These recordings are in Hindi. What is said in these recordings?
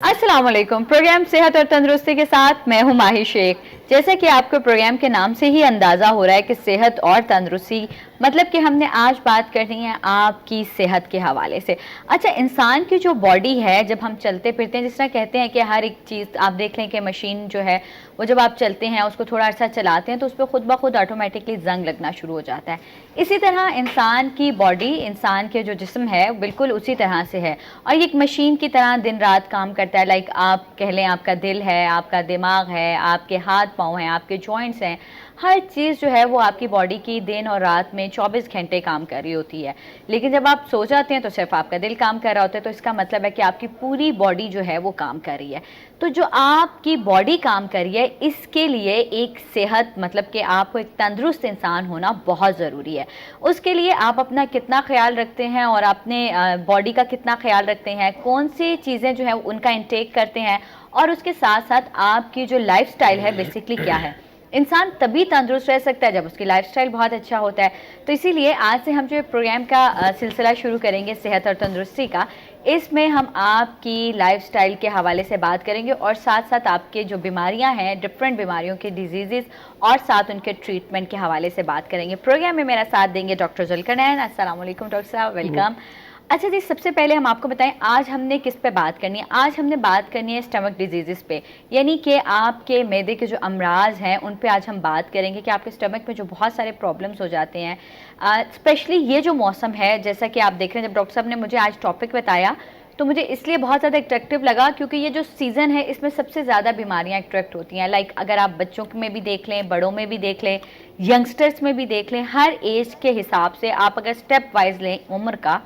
अस्सलाम वालेकुम। प्रोग्राम सेहत और तंदुरुस्ती के साथ मैं हूं माही शेख। जैसे कि आपको प्रोग्राम के नाम से ही अंदाज़ा हो रहा है कि सेहत और तंदुरुस्ती मतलब कि हमने आज बात करनी है आपकी सेहत के हवाले से। अच्छा, इंसान की जो बॉडी है, जब हम चलते फिरते हैं, जिस तरह कहते हैं कि हर एक चीज़ आप देख लें कि मशीन जो है वो जब आप चलते हैं उसको थोड़ा अर्सा चलाते हैं तो उस पर खुद ब खुद ऑटोमेटिकली जंग लगना शुरू हो जाता है। इसी तरह इंसान की बॉडी, इंसान के जो जिस्म है, बिल्कुल उसी तरह से है और ये एक मशीन की तरह दिन रात काम करता है। लाइक आप कह लें आपका दिल है, आपका दिमाग है, आपके हाथ पाँव हैं, आपके जॉइंट्स हैं, हर चीज़ जो है वो आपकी बॉडी की दिन और रात में 24 घंटे काम कर रही होती है। लेकिन जब आप सो जाते हैं तो सिर्फ आपका दिल काम कर रहा होता है, तो इसका मतलब है कि आपकी पूरी बॉडी जो है वो काम कर रही है। तो जो आपकी बॉडी काम कर रही है, इसके लिए एक सेहत मतलब कि आपको एक तंदुरुस्त इंसान होना बहुत ज़रूरी है। उसके लिए आप अपना कितना ख्याल रखते हैं और अपने बॉडी का कितना ख्याल रखते हैं, कौन सी चीज़ें जो है उनका इंटेक करते हैं और उसके साथ साथ आपकी जो लाइफस्टाइल है बेसिकली क्या है। इंसान तभी तंदुरुस्त रह सकता है जब उसकी लाइफस्टाइल बहुत अच्छा होता है। तो इसीलिए आज से हम जो प्रोग्राम का सिलसिला शुरू करेंगे सेहत और तंदुरुस्ती का, इसमें हम आपकी लाइफस्टाइल के हवाले से बात करेंगे और साथ साथ आपके जो बीमारियां हैं, डिफरेंट बीमारियों के डिजीज़ और साथ उनके ट्रीटमेंट के हवाले से बात करेंगे। प्रोग्राम में मेरा साथ देंगे डॉक्टर जुल्करनैन। अस्सलाम वालेकुम डॉक्टर साहब, वेलकम। अच्छा जी, सबसे पहले हम आपको बताएं आज हमने किस पे बात करनी है। आज हमने बात करनी है स्टमक डिजीज़ पे, यानी कि आपके मैदे के जो अमराज हैं उन पे आज हम बात करेंगे कि आपके स्टमक में जो बहुत सारे प्रॉब्लम्स हो जाते हैं। स्पेशली ये जो मौसम है, जैसा कि आप देख रहे हैं, जब डॉक्टर साहब ने मुझे आज टॉपिक बताया तो मुझे इसलिए बहुत ज़्यादा अट्रैक्टिव लगा क्योंकि ये जो सीज़न है इसमें सबसे ज़्यादा बीमारियां अट्रैक्ट होती हैं। लाइक अगर आप बच्चों में भी देख लें, बड़ों में भी देख लें, यंगस्टर्स में भी देख लें, हर एज के हिसाब से आप अगर स्टेप वाइज लें उम्र का,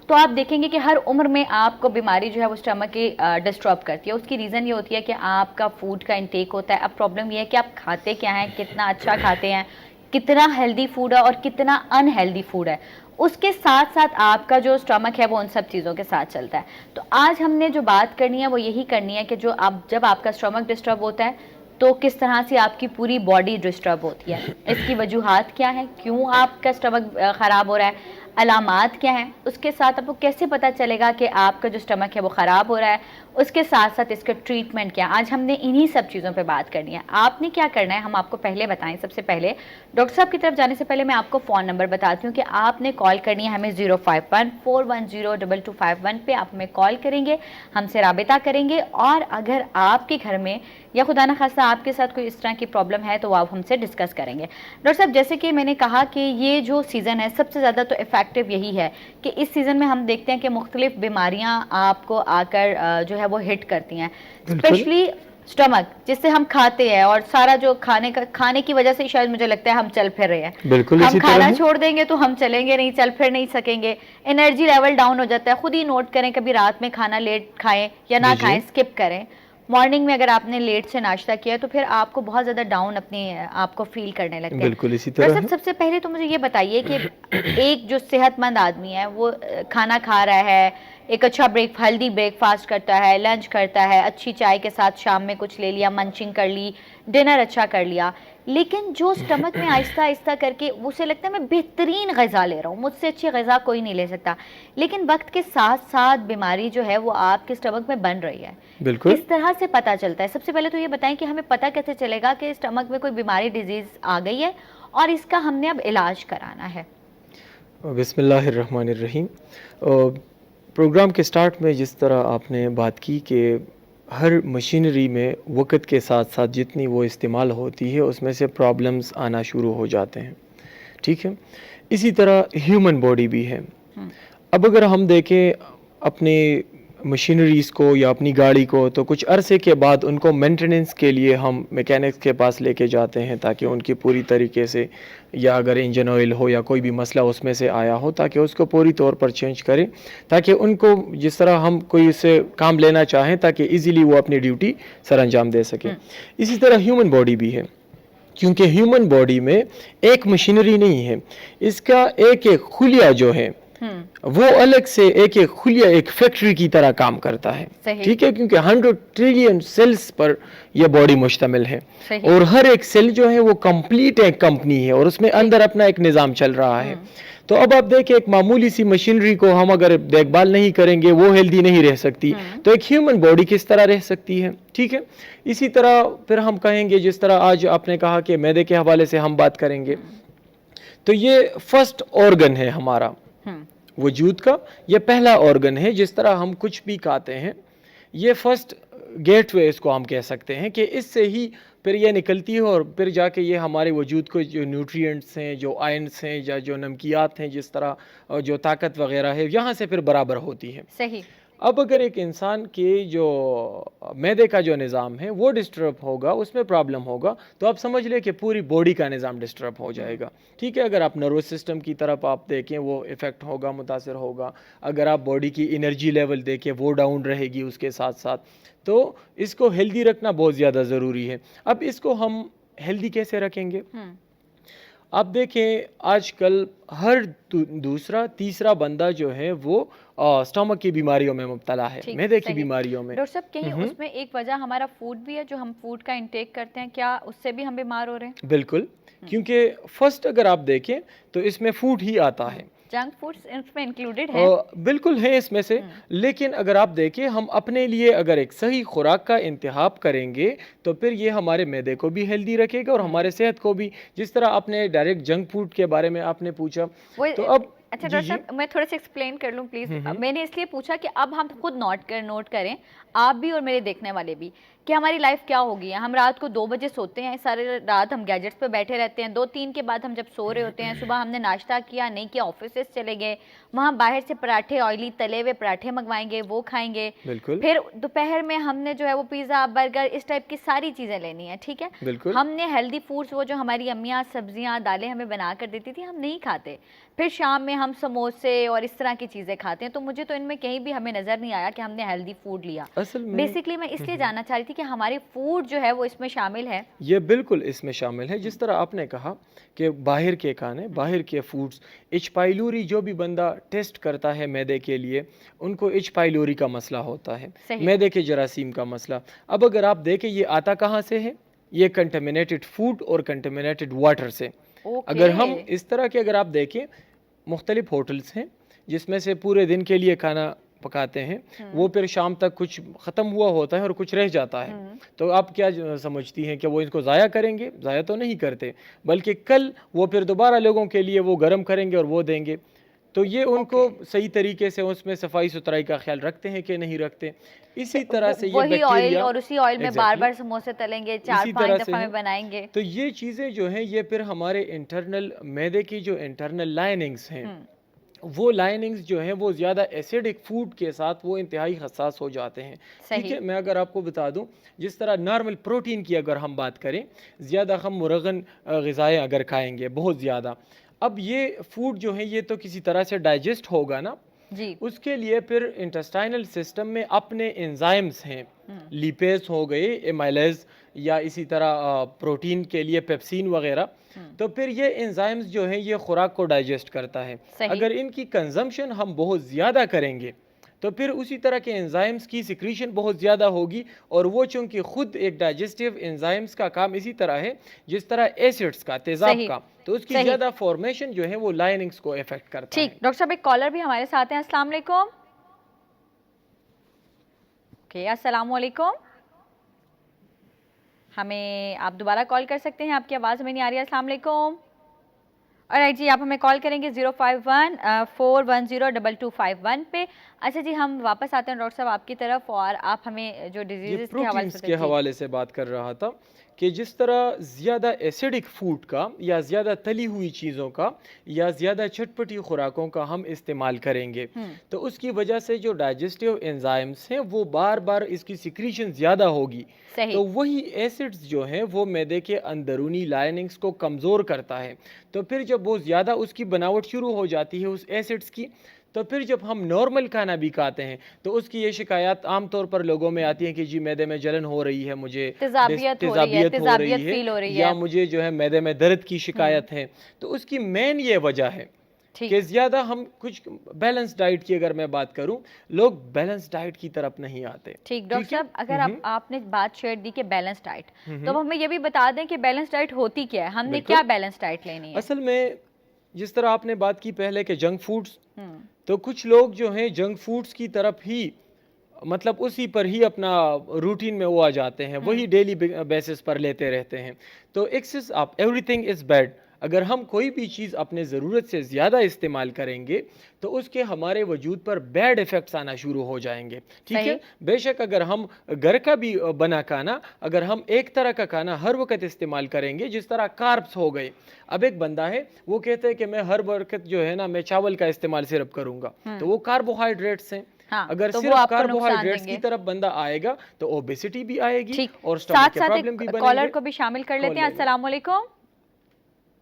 तो आप देखेंगे कि हर उम्र में आपको बीमारी जो है वो स्टमक की डिस्टर्ब करती है। उसकी रीज़न ये होती है कि आपका फूड का इंटेक होता है। अब प्रॉब्लम ये है कि आप खाते क्या हैं, कितना अच्छा खाते हैं, कितना हेल्दी फूड है और कितना अनहेल्दी फूड है। उसके साथ साथ आपका जो स्टमक है वो उन सब चीज़ों के साथ चलता है। तो आज हमने जो बात करनी है वो यही करनी है कि जो आप जब आपका स्टमक डिस्टर्ब होता है तो किस तरह से आपकी पूरी बॉडी डिस्टर्ब होती है, इसकी वजूहात क्या है, क्यों आपका स्टमक ख़राब हो रहा है, अलामात क्या हैं, उसके साथ आपको कैसे पता चलेगा कि आपका जो स्टमक है वो ख़राब हो रहा है, उसके साथ साथ इसका ट्रीटमेंट क्या है। आज हमने इन्हीं सब चीज़ों पे बात करनी है। आपने क्या करना है हम आपको पहले बताएं। सबसे पहले डॉक्टर साहब की तरफ जाने से पहले मैं आपको फ़ोन नंबर बताती हूँ कि आपने कॉल करनी है हमें 051-410-2251 पे। आप हमें कॉल करेंगे, हमसे राबिता करेंगे और अगर आपके घर में या खुदा न खास्ता आपके साथ कोई इस तरह की प्रॉब्लम है तो आप हमसे डिस्कस करेंगे। डॉक्टर साहब, जैसे कि मैंने कहा कि ये जो सीज़न है सबसे ज़्यादा तो इफ़ेक्टिव यही है कि इस सीज़न में हम देखते हैं कि मुख्तलिफ बीमारियां आपको आकर जो है वो हिट करती हैं, स्पेशली स्टमक, जिससे हम खाते हैं और सारा जो खाने की वजह से शायद मुझे लगता है हम चल फिर रहे हैं। बिल्कुल हम इसी खाना तरह छोड़ देंगे तो हम चलेंगे नहीं, चल फिर नहीं सकेंगे, एनर्जी लेवल डाउन हो जाता है। खुद ही नोट करें, कभी रात में खाना लेट खाएं या ना खाएं, स्किप करें। मॉर्निंग में अगर आपने लेट से नाश्ता किया तो फिर आपको बहुत ज़्यादा डाउन अपनी आपको फील करने लगते हैं। बिल्कुल इसी तरह है। सबसे पहले तो मुझे ये बताइए कि एक जो सेहतमंद आदमी है वो खाना खा रहा है, एक अच्छा हेल्दी ब्रेकफास्ट करता है, लंच करता है, अच्छी चाय के साथ शाम में कुछ ले लिया, मंचिंग कर ली, डिनर अच्छा कर लिया, लेकिन जो स्टमक में आहिस्ता आहिस्ता करके उसे लगता है मैं बेहतरीन ग़िज़ा ले रहा हूँ, मुझसे अच्छी ग़िज़ा कोई नहीं ले सकता, लेकिन वक्त के साथ साथ बीमारी जो है वो आपके स्टमक में बन रही है। बिल्कुल किस तरह से पता चलता है? सबसे पहले तो ये बताएं कि हमें पता कैसे चलेगा कि स्टमक में कोई बीमारी, डिजीज़ आ गई है और इसका हमने अब इलाज कराना है। बिस्मिल्लाहिर्रहमानिर्रहीम। प्रोग्राम के स्टार्ट में जिस तरह आपने बात की कि हर मशीनरी में वक्त के साथ साथ जितनी वो इस्तेमाल होती है उसमें से प्रॉब्लम्स आना शुरू हो जाते हैं, ठीक है। इसी तरह ह्यूमन बॉडी भी है। अब अगर हम देखें अपने मशीनरीज़ को या अपनी गाड़ी को, तो कुछ अरसे के बाद उनको मेंटेनेंस के लिए हम मैकेनिक्स के पास लेके जाते हैं ताकि उनकी पूरी तरीके से, या अगर इंजन ऑयल हो या कोई भी मसला उसमें से आया हो, ताकि उसको पूरी तौर पर चेंज करें, ताकि उनको जिस तरह हम कोई उससे काम लेना चाहें ताकि इजीली वो अपनी ड्यूटी सर अंजाम दे सकें। इसी तरह ह्यूमन बॉडी भी है, क्योंकि ह्यूमन बॉडी में एक मशीनरी नहीं है, इसका एक एक खुलिया जो है वो अलग से एक एक खुलिया एक फैक्ट्री की तरह काम करता है। सही। ठीक है, क्योंकि 100 ट्रिलियन सेल्स पर यह बॉडी मुश्तमिल है सही। और हर एक सेल जो है वो कंप्लीट एक कंपनी है और उसमें अंदर अपना एक निज़ाम चल रहा है। तो अब आप देखें, एक मामूली सी मशीनरी को हम अगर देखभाल नहीं करेंगे, वो हेल्दी नहीं रह सकती, तो एक ह्यूमन बॉडी किस तरह रह सकती है। ठीक है, इसी तरह फिर हम कहेंगे, जिस तरह आज आपने कहा कि मैदे के हवाले से हम बात करेंगे, तो ये फर्स्ट ऑर्गन है हमारा वजूद का, ये पहला ऑर्गन है। जिस तरह हम कुछ भी खाते हैं, ये फर्स्ट गेटवे इसको हम कह सकते हैं कि इससे ही फिर ये निकलती है और फिर जाके ये हमारे वजूद को जो न्यूट्रिएंट्स हैं, जो आयन्स हैं या जो नमकियात हैं, जिस तरह जो ताकत वगैरह है, यहाँ से फिर बराबर होती है। सही। अब अगर एक इंसान के जो मैदे का जो निज़ाम है वो डिस्टर्ब होगा, उसमें प्रॉब्लम होगा, तो आप समझ लें कि पूरी बॉडी का निज़ाम डिस्टर्ब हो जाएगा। ठीक है, अगर आप नर्वस सिस्टम की तरफ आप देखें, वो इफ़ेक्ट होगा, मुतासर होगा। अगर आप बॉडी की एनर्जी लेवल देखें, वो डाउन रहेगी उसके साथ साथ। तो इसको हेल्दी रखना बहुत ज़्यादा ज़रूरी है। अब इसको हम हेल्दी कैसे रखेंगे? आप देखें, आजकल हर दूसरा तीसरा बंदा जो है वो स्टमक की बीमारियों में मुब्तला है, मैदे की बीमारियों में। डॉक्टर साहब, कहीं उसमें एक वजह हमारा फूड भी है, जो हम फूड का इंटेक करते हैं, क्या उससे भी हम बीमार हो रहे हैं? बिल्कुल, क्योंकि फर्स्ट अगर आप देखें तो इसमें फूड ही आता है। जंक फूड्स इसमें इंक्लूडेड है? बिल्कुल है इसमें से, लेकिन अगर आप देखें, हम अपने लिए अगर एक सही खुराक का इंतखाब करेंगे तो फिर ये हमारे मैदे को भी हेल्दी रखेगा और हमारे सेहत को भी। जिस तरह आपने डायरेक्ट जंक फूड के बारे में आपने पूछा, तो अब अच्छा डॉक्टर साहब, मैं थोड़ा सा एक्सप्लेन कर लूँ प्लीज। मैंने इसलिए पूछा कि अब हम खुद नोट करें, आप भी और मेरे देखने वाले भी, कि हमारी लाइफ क्या होगी। हम रात को 2 बजे सोते हैं, सारे रात हम गैजेट्स पे बैठे रहते हैं। 2-3 के बाद हम जब सो रहे होते हैं, सुबह हमने नाश्ता किया नहीं किया, ऑफिस चले गए, वहाँ बाहर से पराठे, ऑयली तले हुए पराठे मंगवाएंगे, वो खाएंगे। फिर दोपहर में हमने जो है वो पिज़्ज़ा, बर्गर, इस टाइप की सारी चीज़ें लेनी है। ठीक है, हमने हेल्दी फूड्स, वो जो हमारी अम्मियाँ सब्जियाँ दालें हमें बना कर देती थी, हम नहीं खाते। फिर शाम में हम समोसे और इस तरह की चीज़ें खाते हैं। तो मुझे तो इनमें कहीं भी हमें नज़र नहीं आया कि हमने हेल्दी फूड लिया। बेसिकली मैं इसलिए जानना चाह रही थी कि हमारे फूड जो है वो इसमें शामिल है। ये बिल्कुल इसमें शामिल है। जिस तरह आपने कहा कि बाहर के खाने, बाहर के फूड्स, एच पाइलोरी जो भी बंदा टेस्ट करता है मैदे के लिए, उनको एच पाइलोरी का मसला होता है, मैदे के जरासीम का मसला। अब अगर आप देखें, ये आता कहाँ से है? ये कंटेमिनेटेड फूड और कंटेमिनेटेड वाटर से। अगर हम इस तरह के अगर आप देखें, मुख्तलिफ होटल्स हैं जिसमें से पूरे दिन के लिए खाना पकाते हैं, वो फिर शाम तक कुछ ख़त्म हुआ होता है और कुछ रह जाता है। तो आप क्या समझती हैं कि वो इसको ज़ाया करेंगे? ज़ाया तो नहीं करते, बल्कि कल वो फिर दोबारा लोगों के लिए वो गर्म करेंगे और वो देंगे। तो ये उनको सही तरीके से उसमें सफाई सुथराई का ख्याल रखते हैं कि नहीं रखते। इसी तरह से ये बैक्टीरिया, और उसी ऑयल में बार-बार समोसे तलेंगे, 4-5 दफ़ा में बनाएंगे। तो ये चीज़ें जो हैं, ये फिर हमारे इंटरनल मैदे की जो इंटरनल लाइनिंग्स हैं, वो लाइनिंग्स जो हैं वो ज़्यादा एसिडिक फूड के साथ वो इंतहाई हसास हो जाते हैं। ठीक है, मैं अगर आपको बता दूं, जिस तरह नॉर्मल प्रोटीन की अगर हम बात करें, ज़्यादा हम मुरगन ग़िज़ाएँ अगर खाएंगे बहुत ज़्यादा, अब ये फूड जो है ये तो किसी तरह से डाइजेस्ट होगा ना जी। उसके लिए फिर इंटेस्टाइनल सिस्टम में अपने एंजाइम्स हैं, लिपेज हो गए, एमाइलेज, या इसी तरह प्रोटीन के लिए पेप्सिन वगैरह। तो फिर ये एंजाइम्स जो है ये खुराक को डाइजेस्ट करता है। अगर इनकी कंजम्पशन हम बहुत ज़्यादा करेंगे तो फिर उसी तरह के एंजाइम्स की सिक्रीशन बहुत ज़्यादा होगी, और वो चूँकि खुद एक डाइजेस्टिव एंजाइम्स का काम इसी तरह है जिस तरह एसिड्स का, तेज़ाब का, तो उसकी ज़्यादा फॉर्मेशन जो है वो लाइनिंग्स को इफेक्ट करता है। ठीक, डॉक्टर साहब एक कॉलर भी हमारे साथ हैं। अस्सलाम वालेकुम। ओके, अस्सलाम वालेकुम। हमें आप दोबारा कॉल कर सकते हैं, आपकी आवाज़ हमें नहीं आ रही है। अस्सलाम वालेकुम। ऑलराइट जी, आप हमें कॉल करेंगे 051-410-2251 पे। अच्छा जी, हम वापस आते हैं डॉक्टर साहब आपकी तरफ, और आप हमें जो डिजीज़ के हवाले से बात कर रहा था कि जिस तरह ज़्यादा एसिडिक फूड का, या ज़्यादा तली हुई चीज़ों का, या ज़्यादा चटपटी खुराकों का हम इस्तेमाल करेंगे, तो उसकी वजह से जो डाइजेस्टिव एंजाइम्स हैं वो बार बार इसकी सिक्रीशन ज़्यादा होगी। तो वही एसिड्स जो हैं वो मैदे के अंदरूनी लाइनिंग्स को कमज़ोर करता है। तो फिर जब वो ज़्यादा उसकी बनावट शुरू हो जाती है उस एसिड्स की, तो फिर जब हम नॉर्मल खाना भी खाते हैं तो उसकी ये शिकायत आमतौर पर लोगों में आती है कि जी मैदे में जलन हो रही है, मुझे तेज़ाबियत हो रही है, या मुझे जो है मैदे में दर्द की शिकायत है। तो उसकी मेन ये वजह है ठीक। कि ज़्यादा हम कुछ बैलेंस डाइट की अगर मैं बात करूं, लोग बैलेंस डाइट की तरफ नहीं आते। ठीक डॉक्टर ठीक है। साहब, अगर आपने बात छेड़ दी कि बैलेंस डाइट, तो हम्म, अब हमें ये भी बता दें कि बैलेंस डाइट होती क्या है, हमने क्या बिल्कुल। बैलेंस डाइट लेनी है। असल में जिस तरह आपने बात की पहले के जंक फूड्स, हम्म। तो कुछ लोग जो हैं जंक फूड्स की तरफ ही, मतलब उसी पर ही अपना रूटीन में वो आ जाते हैं, वही डेली बेसिस पर लेते रहते हैं। तो excess of everything is bad. अगर हम कोई भी चीज़ अपने ज़रूरत से ज़्यादा इस्तेमाल करेंगे तो उसके हमारे वजूद पर बैड इफ़ेक्ट्स आना शुरू हो जाएंगे। ठीक है। सही। बेशक अगर हम घर का भी बना खाना, अगर हम एक तरह का खाना हर वक्त इस्तेमाल करेंगे, जिस तरह कार्ब्स हो गए, अब एक बंदा है वो कहते हैं कि मैं हर वक्त जो है ना मैं चावल का इस्तेमाल सिर्फ करूँगा, तो वो कार्बोहाइड्रेट्स हैं। हाँ, अगर तो वो सिर्फ आपको नुकसान कार्बोहाइड्रेट्स की देंगे। तरफ बंदा आएगा तो ओबेसिटी भी आएगी ठीक, और स्टमक साथ के साथ प्रॉब्लम भी एक बनेंगे। कॉलर को भी शामिल कर लेते हैं। अस्सलाम वालेकुम।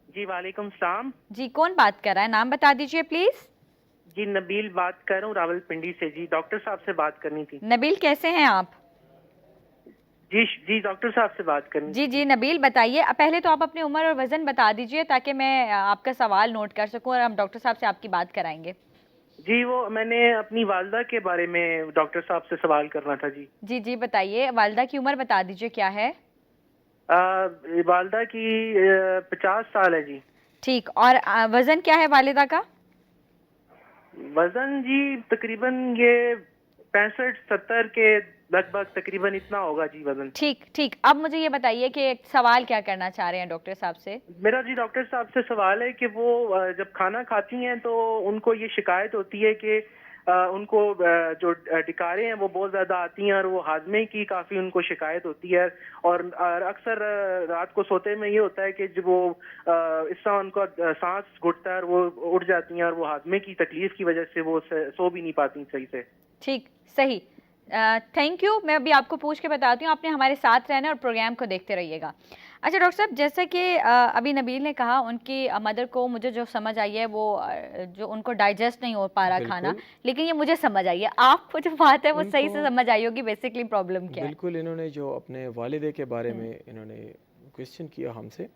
जी वालेकुम सलाम। जी, कौन बात कर रहा है, नाम बता दीजिए प्लीज। जी नबील बात कर रहा हूँ रावलपिंडी से। जी डॉक्टर साहब से बात करनी थी। नबील, कैसे हैं आप? जी जी डॉक्टर साहब से बात करनी जी थी। जी नबील, बताइए। पहले तो आप अपनी उम्र और वजन बता दीजिए ताकि मैं आपका सवाल नोट कर सकूं और हम डॉक्टर साहब से आपकी बात कराएंगे। जी वो मैंने अपनी वालदा के बारे में डॉक्टर साहब से सवाल करना था। जी जी जी बताइए, वालदा की उम्र बता दीजिए क्या है। वालदा की 50 साल है जी। ठीक, और वजन क्या है वालिदा का? वजन जी तकरीबन ये 65-70 के लगभग तकरीबन इतना होगा जी वजन। ठीक ठीक, अब मुझे ये बताइए कि एक सवाल क्या करना चाह रहे हैं डॉक्टर साहब से। मेरा जी डॉक्टर साहब से सवाल है कि वो जब खाना खाती हैं तो उनको ये शिकायत होती है कि उनको जो डिकारें हैं वो बहुत ज्यादा आती हैं और वो हाजमे की काफी उनको शिकायत होती है। और अक्सर रात को सोते में ये होता है कि जब वो इससे उनको सांस घुटता है और वो उठ जाती हैं और वो हाजमे की तकलीफ की वजह से वो सो भी नहीं पाती सही से। ठीक, सही, थैंक यू। मैं अभी आपको पूछ के बताती हूँ, आपने हमारे साथ रहना और प्रोग्राम को देखते रहिएगा। अच्छा डॉक्टर साहब, जैसे कि अभी नबील ने कहा उनकी मदर को, मुझे जो समझ आई है वो जो उनको डाइजेस्ट नहीं हो पा रहा खाना, लेकिन ये मुझे समझ आई है, आपको जो बात है वो सही से समझ आई होगी बेसिकली प्रॉब्लम क्या है। बिल्कुल, इन्होंने जो अपने वालिदे के बारे में इन्होंने क्वेश्चन किया हमसे,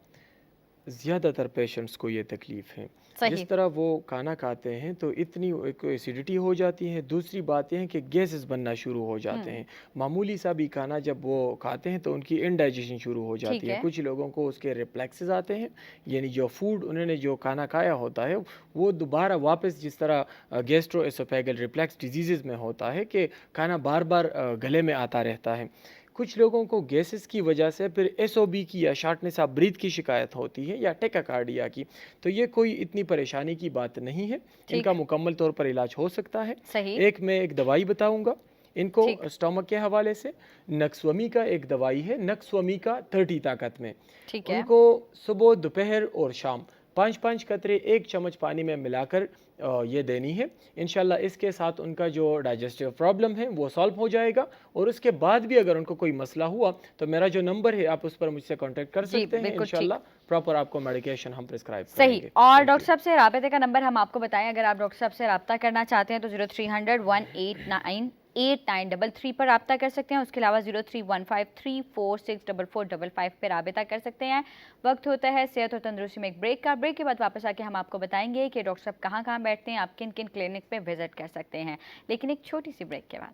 ज़्यादातर पेशेंट्स को ये तकलीफ़ है। जिस तरह वो खाना खाते हैं तो इतनी एक एसिडिटी हो जाती है, दूसरी बात यह है कि गैसेस बनना शुरू हो जाते हैं। मामूली सा भी खाना जब वो खाते हैं तो उनकी इनडाइजेशन शुरू हो जाती है। कुछ लोगों को उसके रिफ्लेक्सेस आते हैं, यानी जो फूड उन्होंने जो खाना खाया होता है वो दोबारा वापस, जिस तरह गैस्ट्रोएसोफेगल रिफ्लेक्स डिजीज़ में होता है कि खाना बार बार गले में आता रहता है। कुछ लोगों को गैसेस की वजह से फिर एसओबी की या शार्टनेस ऑफ ब्रीथ की शिकायत होती है या टेकाकार्डिया की। तो ये कोई इतनी परेशानी की बात नहीं है, इनका मुकम्मल तौर पर इलाज हो सकता है। एक मैं एक दवाई बताऊंगा इनको स्टमक के हवाले से। नक्स्वमी का एक दवाई है, नक्स्वमी का 30 ताकत में। उनको सुबह, दोपहर और शाम 5-5 कतरे 1 चम्मच पानी में मिलाकर ये देनी है। इंशाल्लाह इसके साथ उनका जो डाइजेस्टिव प्रॉब्लम है वो सॉल्व हो जाएगा। और उसके बाद भी अगर उनको कोई मसला हुआ तो मेरा जो नंबर है आप उस पर मुझसे कांटेक्ट कर सकते हैं। इंशाल्लाह प्रॉपर आपको मेडिकेशन हम प्रिस्क्राइब करेंगे। सही। और डॉक्टर साहब से राबते का नंबर हम आपको बताएं, अगर आप डॉक्टर साहब से रब्ता करना चाहते हैं तो 0300-189-8933 पर रब्ता कर सकते हैं। उसके अलावा 0315346455 पर राबता कर सकते हैं। वक्त होता है सेहत और तंदुरुस्ती में एक ब्रेक का। ब्रेक के बाद वापस आके हम आपको बताएंगे कि डॉक्टर साहब कहाँ कहाँ बैठते हैं, आप किन किन क्लिनिक पे विजिट कर सकते हैं, लेकिन एक छोटी सी ब्रेक के बाद।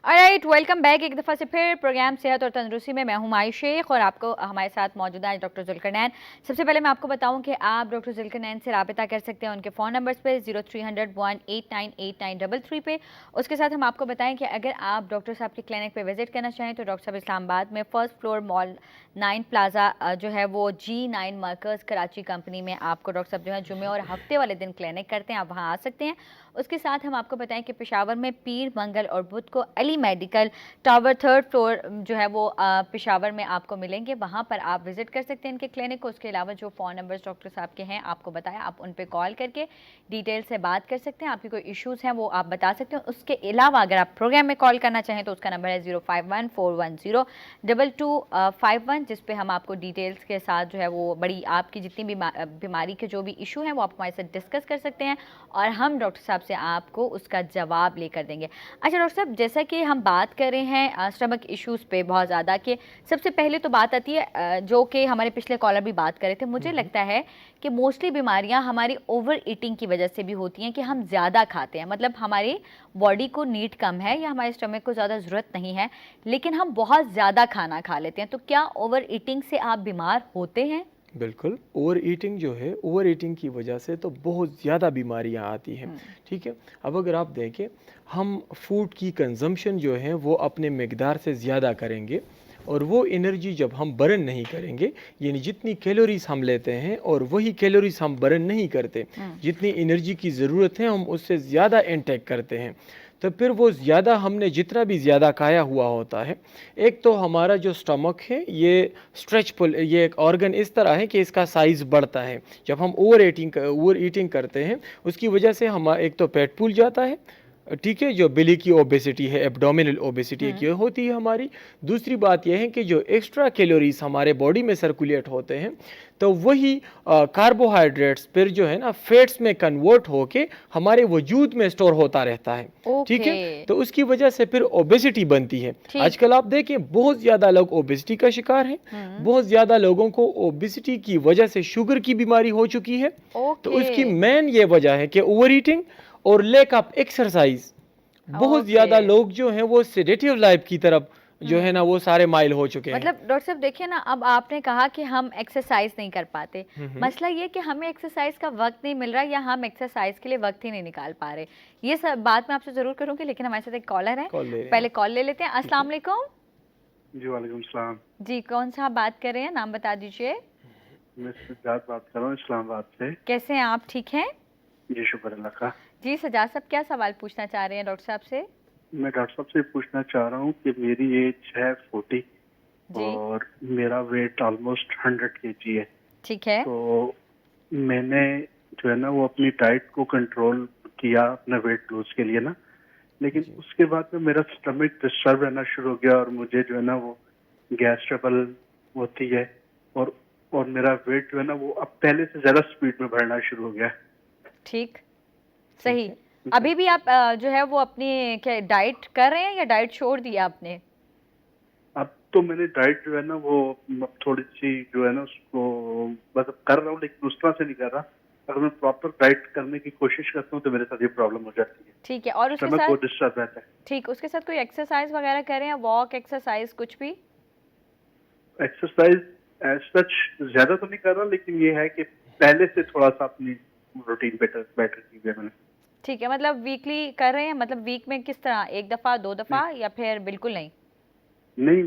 ऑलराइट, वेलकम बैक एक दफ़ा से फिर प्रोग्राम सेहत और तंदुरुस्ती में। मैं हूं माही शेख और आपको हमारे साथ मौजूद है डॉक्टर जुल्करनैन। सबसे पहले मैं आपको बताऊं कि आप डॉक्टर जुल्करनैन से राबिता कर सकते हैं उनके फ़ोन नंबर्स पे 0300-189-8933 पे। उसके साथ हम आपको बताएं कि अगर आप डॉक्टर साहब के क्लिनिक पे विजिट करना चाहें तो डॉक्टर साहब इस्लामाबाद में फर्स्ट फ्लोर मॉल 9 प्लाजा जो है वो G9 मार्कर्स कराची कंपनी में आपको डॉक्टर साहब जो है जुमे और हफ्ते वाले दिन क्लिनिक करते हैं, आप वहाँ आ सकते हैं। उसके साथ हम आपको बताएं कि पेशावर में पीर, मंगल और बुध को Ali medical tower 3rd floor जो है वो पेशावर में आपको मिलेंगे, वहाँ पर आप विजिट कर सकते हैं इनके क्लिनिक को। उसके अलावा जो फ़ोन नंबर्स डॉक्टर साहब के हैं आपको बताया, आप उन पर कॉल करके डिटेल से बात कर सकते हैं, आपकी कोई इश्यूज़ हैं वो आप बता सकते हैं। उसके अलावा अगर आप प्रोग्राम में कॉल करना चाहें तो उसका नंबर है 0514102251, जिस पे हम आपको डिटेल्स के साथ जो है वो बड़ी आपकी जितनी भी बीमारी के जो भी इशू हैं वो आप हमारे साथ डिस्कस कर सकते हैं और हम डॉक्टर साहब से आपको उसका जवाब लेकर देंगे। अच्छा डॉक्टर साहब, जैसा कि हम बात कर रहे हैं स्टमक इश्यूज़ पे बहुत ज़्यादा, कि सबसे पहले तो बात आती है जो कि हमारे पिछले कॉलर भी बात कर रहे थे, मुझे लगता है कि मोस्टली बीमारियां हमारी ओवर ईटिंग की वजह से भी होती हैं, कि हम ज़्यादा खाते हैं, मतलब हमारी बॉडी को नीड कम है या हमारे स्टमक को ज़्यादा ज़रूरत नहीं है, लेकिन हम बहुत ज़्यादा खाना खा लेते हैं। तो क्या ओवर ईटिंग से आप बीमार होते हैं? बिल्कुल, ओवर ईटिंग जो है, ओवर ईटिंग की वजह से तो बहुत ज़्यादा बीमारियां आती हैं। ठीक है, अब अगर आप देखें, हम फूड की कंजम्पशन जो है वो अपने मिकदार से ज़्यादा करेंगे, और वो एनर्जी जब हम बर्न नहीं करेंगे, यानी जितनी कैलोरीज हम लेते हैं और वही कैलोरीज हम बर्न नहीं करते, जितनी एनर्जी की ज़रूरत है हम उससे ज़्यादा इनटेक करते हैं, तो फिर वो ज़्यादा, हमने जितना भी ज़्यादा खाया हुआ होता है, एक तो हमारा जो स्टमक है ये स्ट्रेचफुल, ये एक ऑर्गन इस तरह है कि इसका साइज़ बढ़ता है। जब हम ओवर ईटिंग करते हैं, उसकी वजह से हम एक तो पेट फूल जाता है, ठीक है, जो बेली की ओबेसिटी है, एब्डोमिनल ओबेसिटी एक ये होती है हमारी। दूसरी बात यह है कि जो एक्स्ट्रा कैलोरीज हमारे बॉडी में सर्कुलेट होते हैं, तो वही कार्बोहाइड्रेट्स फिर जो है ना फैट्स में कन्वर्ट होके हमारे वजूद में स्टोर होता रहता है। ठीक है, तो उसकी वजह से फिर ओबेसिटी बनती है। आजकल आप देखें बहुत ज़्यादा लोग ओबेसिटी का शिकार हैं, बहुत ज़्यादा लोगों को ओबेसिटी की वजह से शुगर की बीमारी हो चुकी है। तो उसकी मेन ये वजह है कि ओवर ईटिंग और लैक ऑफ एक्सरसाइज। बहुत ज्यादा लोग जो हैं वो सेडेटिव लाइफ की तरफ जो है ना वो सारे माइल हो चुके हैं। मतलब डॉक्टर साहब देखिए ना, अब आपने कहा कि हम एक्सरसाइज नहीं कर पाते, मसला ये कि हमें एक्सरसाइज का वक्त नहीं मिल रहा, या हम एक्सरसाइज के लिए वक्त ही नहीं निकाल पा रहे। ये सब बात मैं आपसे जरूर करूंगी, लेकिन हमारे साथ एक कॉलर है, पहले कॉल ले लेते हैं। अस्सलाम वालेकुम। जी वालेकुम सलाम। जी, कौन सा बात कर रहे हैं, नाम बता दीजिए। मैं सज्जाद बात कर रहा हूँ इस्लामाबाद से। कैसे हैं आप, ठीक हैं? जी शुक्र अल्लाह का। जी सज्जाद साहब, क्या सवाल पूछना चाह रहे हैं डॉक्टर साहब से? मैं डॉक्टर साहब से पूछना चाह रहा हूँ कि मेरी एज है 40 और मेरा वेट ऑलमोस्ट 100 kg है। ठीक है। तो मैंने जो है ना वो अपनी डाइट को कंट्रोल किया अपना वेट लूज के लिए ना, लेकिन उसके बाद में मेरा स्टमक डिस्टर्ब रहना शुरू हो गया और मुझे जो है ना वो गैस ट्रबल होती है, और मेरा वेट जो है ना वो अब पहले से ज्यादा स्पीड में बढ़ना शुरू हो गया। ठीक, सही। अभी भी आप जो है वो अपनी क्या डाइट कर रहे हैं या डाइट छोड़ दिया आपने? अब तो मैंने डाइट जो है ना वो थोड़ी सी जो है ना उसको मतलब कर रहा हूँ, लेकिन उस तरह से नहीं कर रहा। अगर मैं प्रॉपर डाइट करने की कोशिश करता हूँ तो मेरे साथ ये प्रॉब्लम हो जाती है। ठीक है, और उसके साथ बहुत डिस्टर्ब रहता है। ठीक, उसके साथ कोई एक्सरसाइज वगैरह करें, वॉक एक्सरसाइज कुछ भी? एक्सरसाइज एज सच ज्यादा तो नहीं कर रहा, लेकिन ये है कि पहले से थोड़ा सा अपनी रूटीन बेटर की है मैंने। ठीक है, मतलब वीकली कर रहे हैं, मतलब वीक में किस तरह, एक दफा 2 दफा या फिर बिल्कुल नहीं? नहीं,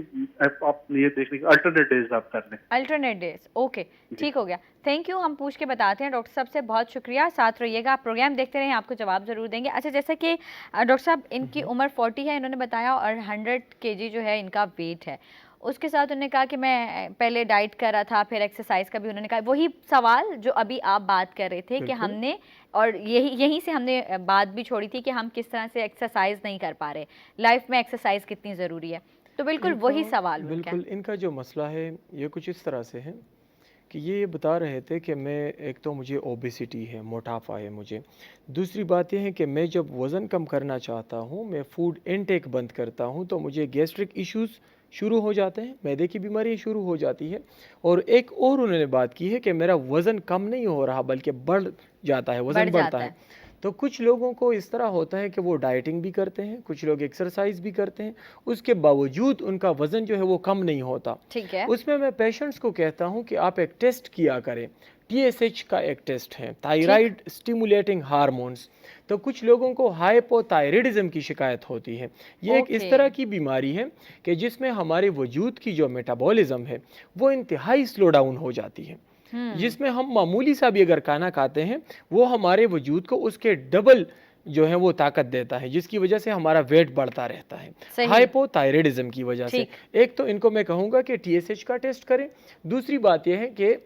आप ये देख लीजिए अल्टरनेट डेज आप कर लें। अल्टरनेट डेज, ओके, ठीक हो गया, थैंक यू। हम पूछ के बताते हैं डॉक्टर साहब से, बहुत शुक्रिया, साथ रहिएगा, आप प्रोग्राम देखते रहें, आपको जवाब जरूर देंगे। अच्छा, जैसे कि डॉक्टर साहब इनकी उम्र 40 है इन्होंने बताया, और 100 kg जो है इनका वेट है, उसके साथ उन्होंने कहा कि मैं पहले डाइट कर रहा था, फिर एक्सरसाइज का भी उन्होंने कहा, वही सवाल जो अभी आप बात कर रहे थे कि हमने, और यहीं से हमने बात भी छोड़ी थी कि हम किस तरह से एक्सरसाइज नहीं कर पा रहे, लाइफ में एक्सरसाइज कितनी ज़रूरी है, तो बिल्कुल वही सवाल। बिल्कुल इनका जो मसला है ये कुछ इस तरह से है कि ये बता रहे थे कि मैं, एक तो मुझे ओबेसिटी है, मोटापा है मुझे। दूसरी बात यह है कि मैं जब वज़न कम करना चाहता हूँ, मैं फूड इनटेक बंद करता हूँ, तो मुझे गैस्ट्रिक इश्यूज़ शुरू हो जाते हैं, मैदे की बीमारी शुरू हो जाती है। और एक और उन्होंने बात की है कि मेरा वज़न कम नहीं हो रहा बल्कि बढ़ जाता है, वज़न बढ़ता है। तो कुछ लोगों को इस तरह होता है कि वो डाइटिंग भी करते हैं, कुछ लोग एक्सरसाइज भी करते हैं, उसके बावजूद उनका वज़न जो है वो कम नहीं होता। ठीक है, उसमें मैं पेशेंट्स को कहता हूं कि आप एक टेस्ट किया करें, TSH का एक टेस्ट है, थायराइड स्टिमुलेटिंग हार्मोन्स। तो कुछ लोगों को हाइपोथायराइडिज्म की शिकायत होती है। ये एक इस तरह की बीमारी है कि जिसमें हमारे वजूद की जो मेटाबॉलिज्म है वो इंतहाई स्लो डाउन हो जाती है, जिसमें हम मामूली सा भी अगर खाना खाते हैं वो हमारे वजूद को उसके डबल जो है वो ताकत देता है, जिसकी वजह से हमारा वेट बढ़ता रहता है, हाइपोथायराइडिज्म की वजह से। एक तो इनको मैं कहूँगा कि TSH का टेस्ट करें। दूसरी बात यह है कि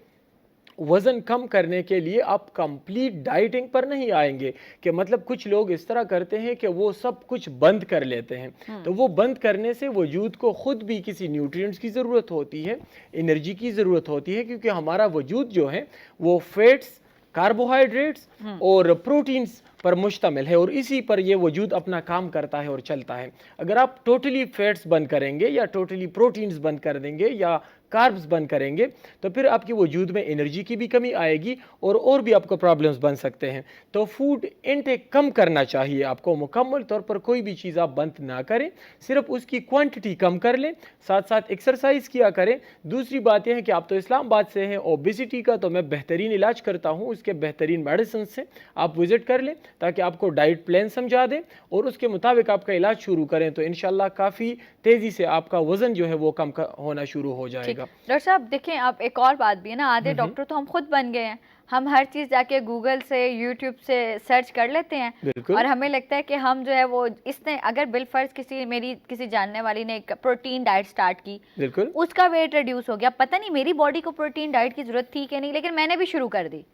वज़न कम करने के लिए आप कंप्लीट डाइटिंग पर नहीं आएंगे, कि मतलब कुछ लोग इस तरह करते हैं कि वो सब कुछ बंद कर लेते हैं। तो वो बंद करने से वजूद को खुद भी किसी न्यूट्रिएंट्स की ज़रूरत होती है, एनर्जी की ज़रूरत होती है, क्योंकि हमारा वजूद जो है वो फैट्स, कार्बोहाइड्रेट्स और प्रोटीन्स पर मुश्तमिल है और इसी पर ये वजूद अपना काम करता है और चलता है। अगर आप टोटली फैट्स बंद करेंगे या टोटली प्रोटीन्स बंद कर देंगे या कार्ब्स बंद करेंगे तो फिर आपकी वजूद में एनर्जी की भी कमी आएगी और भी आपको प्रॉब्लम्स बन सकते हैं। तो फूड इनटेक कम करना चाहिए आपको, मुकम्मल तौर पर कोई भी चीज़ आप बंद ना करें, सिर्फ उसकी क्वांटिटी कम कर लें, साथ साथ एक्सरसाइज किया करें। दूसरी बात यह है कि आप तो इस्लामाबाद से हैं, ओबेसिटी का तो मैं बेहतरीन इलाज करता हूँ, उसके बेहतरीन मेडिसिन से आप विजिट कर लें ताकि आपको डाइट प्लान समझा दें और उसके मुताबिक आपका इलाज शुरू करें तो इंशाल्लाह काफ़ी तेज़ी से आपका वज़न जो है वो कम होना शुरू हो जाएगा। डॉक्टर साहब देखें, आप एक और बात भी है ना, आधे डॉक्टर तो हम खुद बन गए हैं, हम हर चीज़ जाके गूगल से यूट्यूब से सर्च कर लेते हैं और हमें लगता है कि हम जो है वो इसने अगर बिलफर्ज मेरी किसी जानने वाली ने एक प्रोटीन डाइट स्टार्ट की, बिल्कुल उसका वेट रिड्यूस हो गया, पता नहीं मेरी बॉडी को प्रोटीन डाइट की जरूरत थी कि नहीं, लेकिन मैंने भी शुरू कर दी,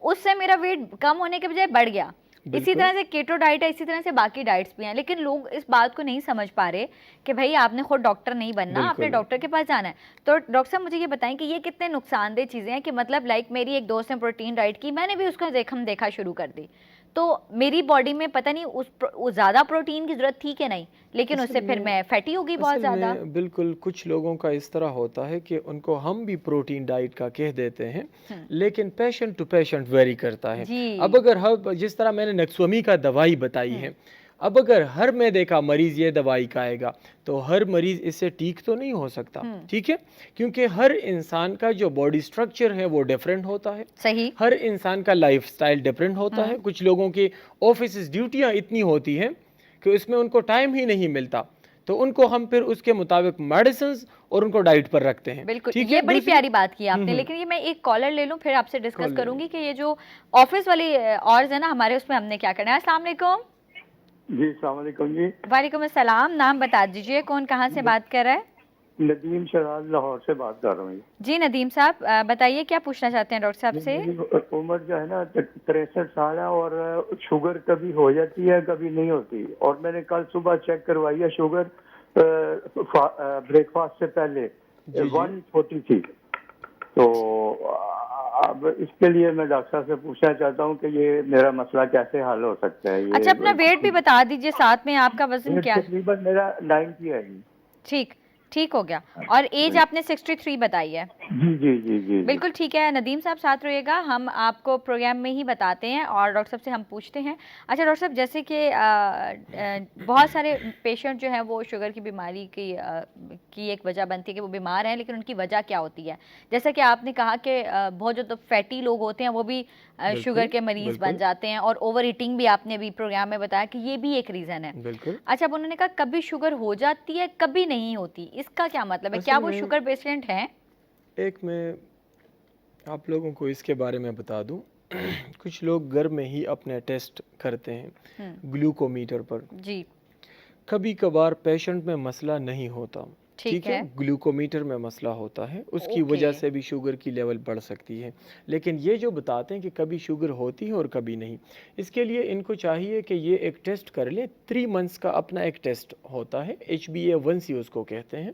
उससे मेरा वेट कम होने के बजाय बढ़ गया। इसी तरह से केटो डाइट है, इसी तरह से बाकी डाइट्स भी हैं, लेकिन लोग इस बात को नहीं समझ पा रहे कि भाई आपने खुद डॉक्टर नहीं बनना, आपने डॉक्टर के पास जाना है। तो डॉक्टर साहब मुझे ये बताएं कि ये कितने नुकसानदेह चीज़ें हैं कि मतलब लाइक मेरी एक दोस्त ने प्रोटीन डाइट की, मैंने भी उसको देखा शुरू कर दी, तो मेरी बॉडी में पता नहीं उस ज़्यादा प्रोटीन की ज़रूरत थी कि नहीं, लेकिन उससे फिर मैं फैटी हो गई बहुत ज़्यादा। बिल्कुल, कुछ लोगों का इस तरह होता है कि उनको हम भी प्रोटीन डाइट का कह देते हैं, लेकिन पेशेंट टू पेशेंट वेरी करता है। अब अगर जिस तरह मैंने नक्सवमी का दवाई बताई है, अब अगर हर मैदे का मरीज ये दवाई खाएगा तो हर मरीज इससे ठीक तो नहीं हो सकता, ठीक है, क्योंकि हर इंसान का जो बॉडी स्ट्रक्चर है वो डिफरेंट होता है, सही, हर इंसान का लाइफस्टाइल डिफरेंट होता है। कुछ लोगों की ऑफिस ड्यूटियां इतनी होती हैं कि उसमें उनको टाइम ही नहीं मिलता, तो उनको हम फिर उसके मुताबिक मेडिसिन और उनको डाइट पर रखते हैं। बिल्कुल, ये बड़ी प्यारी बात की आपने, लेकिन ये मैं एक कॉलर ले लूं फिर आपसे डिस्कस करूंगी कि ये जो ऑफिस वाली और है ना हमारे, उसमें हमने क्या करना है। अस्सलाम वालेकुम। जी अस्सलाम वालेकुम जी। वालेकुम अस्सलाम। नाम बता दीजिए, कौन कहाँ से बात कर रहा है? नदीम शराज लाहौर से बात कर रहा हूँ जी। नदीम साहब बताइए क्या पूछना चाहते हैं डॉक्टर साहब से? उम्र जो है ना 63 साल है और शुगर कभी हो जाती है कभी नहीं होती, और मैंने कल सुबह चेक करवाई है, शुगर ब्रेकफास्ट से पहले 140 थी। तो अब इसके लिए मैं डॉक्टर साहब से पूछना चाहता हूँ कि ये मेरा मसला कैसे हल हो सकता है। अच्छा, अपना वेट भी बता दीजिए साथ में, आपका वजन क्या है? तकरीबन मेरा 90 है। ठीक हो गया, और एज आपने 63 बताई है। जी जी जी जी बिल्कुल ठीक है। नदीम साहब साथ रहिएगा, हम आपको प्रोग्राम में ही बताते हैं और डॉक्टर साहब से हम पूछते हैं। अच्छा डॉक्टर साहब, जैसे कि बहुत सारे पेशेंट जो हैं वो शुगर की बीमारी की एक वजह बनती है कि वो बीमार हैं, लेकिन उनकी वजह क्या होती है? जैसा कि आपने कहा कि बहुत जो तो फैटी लोग होते हैं वो भी शुगर के मरीज बन जाते हैं, और ओवर ईटिंग भी आपने भी प्रोग्राम में बताया कि ये भी एक रीज़न है। अच्छा, अब उन्होंने कहा कभी शुगर हो जाती है कभी नहीं होती, इसका क्या मतलब है? क्या वो शुगर पेशेंट हैं? एक मैं आप लोगों को इसके बारे में बता दूं कुछ लोग घर में ही अपने टेस्ट करते हैं ग्लूकोमीटर पर जी। कभी कभार पेशेंट में मसला नहीं होता, ठीक है, ग्लूकोमीटर में मसला होता है, उसकी वजह से भी शुगर की लेवल बढ़ सकती है। लेकिन ये जो बताते हैं कि कभी शुगर होती है और कभी नहीं, इसके लिए इनको चाहिए कि ये एक टेस्ट कर ले। 3 मंथ्स का अपना एक टेस्ट होता है, HbA1c उसको कहते हैं।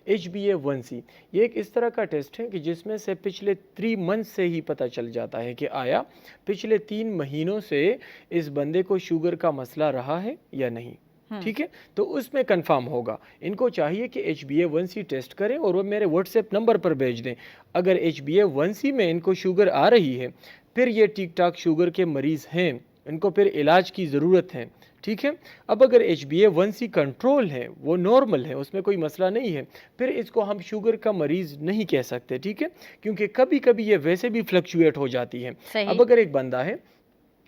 HbA1c ये एक इस तरह का टेस्ट है कि जिसमें से पिछले 3 मंथ्स से ही पता चल जाता है कि आया पिछले 3 महीनों से इस बंदे को शुगर का मसला रहा है या नहीं, ठीक है, तो उसमें कंफर्म होगा। इनको चाहिए कि HbA1c टेस्ट करें और वो मेरे व्हाट्सएप नंबर पर भेज दें। अगर HbA1c में इनको शुगर आ रही है, फिर ये ठीक ठाक शुगर के मरीज़ हैं, इनको फिर इलाज की ज़रूरत है, ठीक है। अब अगर HbA1c कंट्रोल है, वो नॉर्मल है, उसमें कोई मसला नहीं है, फिर इसको हम शुगर का मरीज़ नहीं कह सकते, ठीक है, क्योंकि कभी कभी ये वैसे भी फ्लक्चुएट हो जाती है। अब अगर एक बंदा है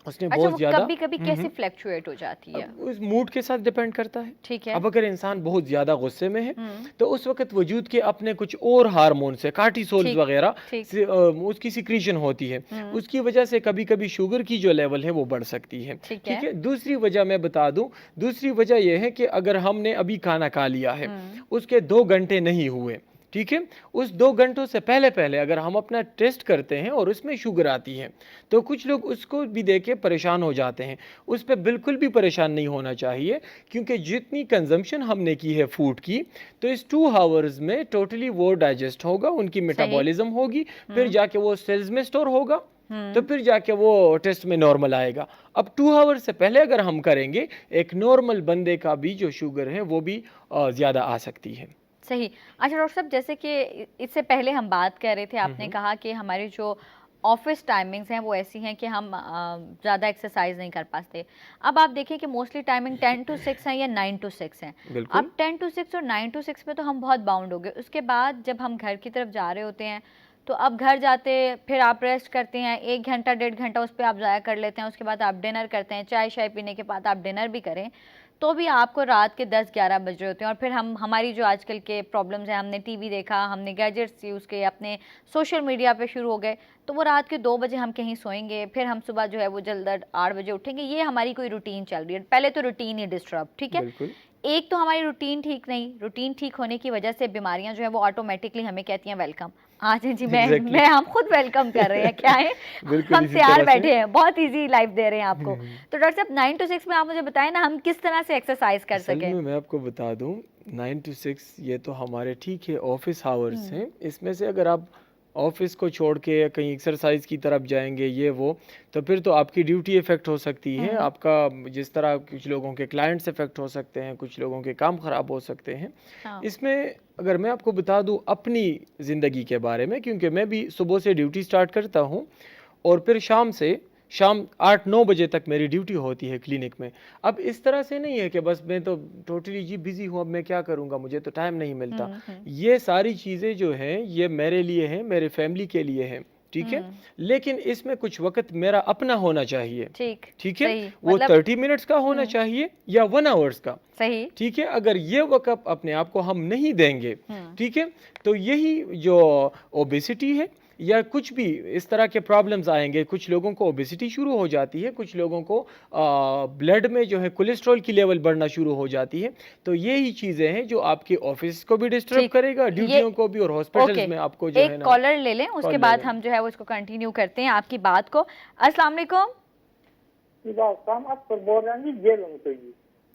उसने बहुत ज्यादा कभी कभी कैसे फ्लक्चुएट हो जाती है? उस मूड के साथ डिपेंड करता है, ठीक है। अब अगर इंसान बहुत ज्यादा गुस्से में है तो उस वक्त वजूद के अपने कुछ और हार्मोन से, कार्टिसोल वगैरह उसकी सिक्रीशन होती है, उसकी वजह से कभी कभी शुगर की जो लेवल है वो बढ़ सकती है, ठीक है। दूसरी वजह मैं बता दूं, दूसरी वजह यह है कि अगर हमने अभी खाना खा लिया है, उसके 2 घंटे नहीं हुए, ठीक है, उस 2 घंटों से पहले पहले अगर हम अपना टेस्ट करते हैं और उसमें शुगर आती है, तो कुछ लोग उसको भी देख के परेशान हो जाते हैं। उस पर बिल्कुल भी परेशान नहीं होना चाहिए, क्योंकि जितनी कंजम्पशन हमने की है फूड की, तो इस 2 आवर्स में टोटली वो डाइजेस्ट होगा, उनकी मेटाबॉलिज्म होगी, फिर जाके वो सेल्स में स्टोर होगा, तो फिर जाके वो टेस्ट में नॉर्मल आएगा। अब 2 आवर से पहले अगर हम करेंगे, एक नॉर्मल बंदे का भी जो शुगर है वो भी ज़्यादा आ सकती है। सही। अच्छा डॉक्टर साहब, जैसे कि इससे पहले हम बात कर रहे थे, आपने कहा कि हमारी जो ऑफिस टाइमिंग्स हैं वो ऐसी हैं कि हम ज़्यादा एक्सरसाइज नहीं कर पाते। अब आप देखिए कि मोस्टली टाइमिंग 10 to 6 है या 9 to 6 है। अब 10 to 6 और 9 to 6 में तो हम बहुत बाउंड हो गए। उसके बाद जब हम घर की तरफ जा रहे होते हैं तो अब घर जाते फिर आप रेस्ट करते हैं, 1 घंटा 1.5 घंटा उस पर आप ज़ाया कर लेते हैं। उसके बाद आप डिनर करते हैं, चाय शाय पीने के बाद आप डिनर भी करें तो भी आपको रात के 10-11 बज रहे होते हैं। और फिर हमारी जो आजकल के प्रॉब्लम्स हैं, हमने टीवी देखा, हमने गैजेट्स यूज़ किए, अपने सोशल मीडिया पे शुरू हो गए, तो वो रात के 2 बजे हम कहीं सोएंगे, फिर हम सुबह जो है वो जल्द 8 बजे उठेंगे। ये हमारी कोई रूटीन चल रही है। पहले तो रूटीन ही डिस्टर्ब, ठीक है। एक तो हमारी रूटीन ठीक नहीं, रूटीन ठीक होने की वजह से बीमारियां जो है वो ऑटोमेटिकली हमें कहती हैं वेलकम। आज जी मैं हम खुद वेलकम कर रहे हैं, क्या है हम तैयार बैठे हैं, बहुत इजी लाइफ दे रहे हैं आपको। तो डॉक्टर साहब 9 to 6 में आप मुझे बताएं ना, हम किस तरह से एक्सरसाइज कर सकें। मैं आपको बता दूं, 9 to 6 ये तो हमारे ठीक है ऑफिस आवर्स हैं। इसमें से अगर आप ऑफिस को छोड़ के या कहीं एक्सरसाइज की तरफ जाएंगे ये वो, तो फिर तो आपकी ड्यूटी इफेक्ट हो सकती है। आपका जिस तरह कुछ लोगों के क्लाइंट्स इफेक्ट हो सकते हैं, कुछ लोगों के काम खराब हो सकते हैं। इसमें अगर मैं आपको बता दूं अपनी ज़िंदगी के बारे में, क्योंकि मैं भी सुबह से ड्यूटी स्टार्ट करता हूं और फिर शाम 8-9 बजे तक मेरी ड्यूटी होती है क्लिनिक में। अब इस तरह से नहीं है कि बस मैं तो टोटली जी बिजी हूँ, अब मैं क्या करूँगा, मुझे तो टाइम नहीं मिलता। ये सारी चीज़ें जो हैं ये मेरे लिए हैं, मेरे फैमिली के लिए हैं, ठीक है। लेकिन इसमें कुछ वक्त मेरा अपना होना चाहिए, ठीक है। वो 30 मिनट्स का होना चाहिए या 1 आवर्स का, सही, ठीक है। अगर ये वक्त अपने आप को हम नहीं देंगे, ठीक है, तो यही जो ओबेसिटी है या कुछ भी इस तरह के प्रॉब्लम्स आएंगे। कुछ लोगों को ओबेसिटी शुरू हो जाती है, कुछ लोगों को ब्लड में जो है कोलेस्ट्रॉल की लेवल बढ़ना शुरू हो जाती है। तो यही चीज़ें हैं जो आपके ऑफिस को भी डिस्टर्ब करेगा, ड्यूटियों को भी, और हॉस्पिटल्स में आपको जो है ना। एक कॉलर ले लें, उसके बाद हम जो है वो इसको कंटिन्यू करते हैं आपकी बात को। अस्सलाम वालेकुम।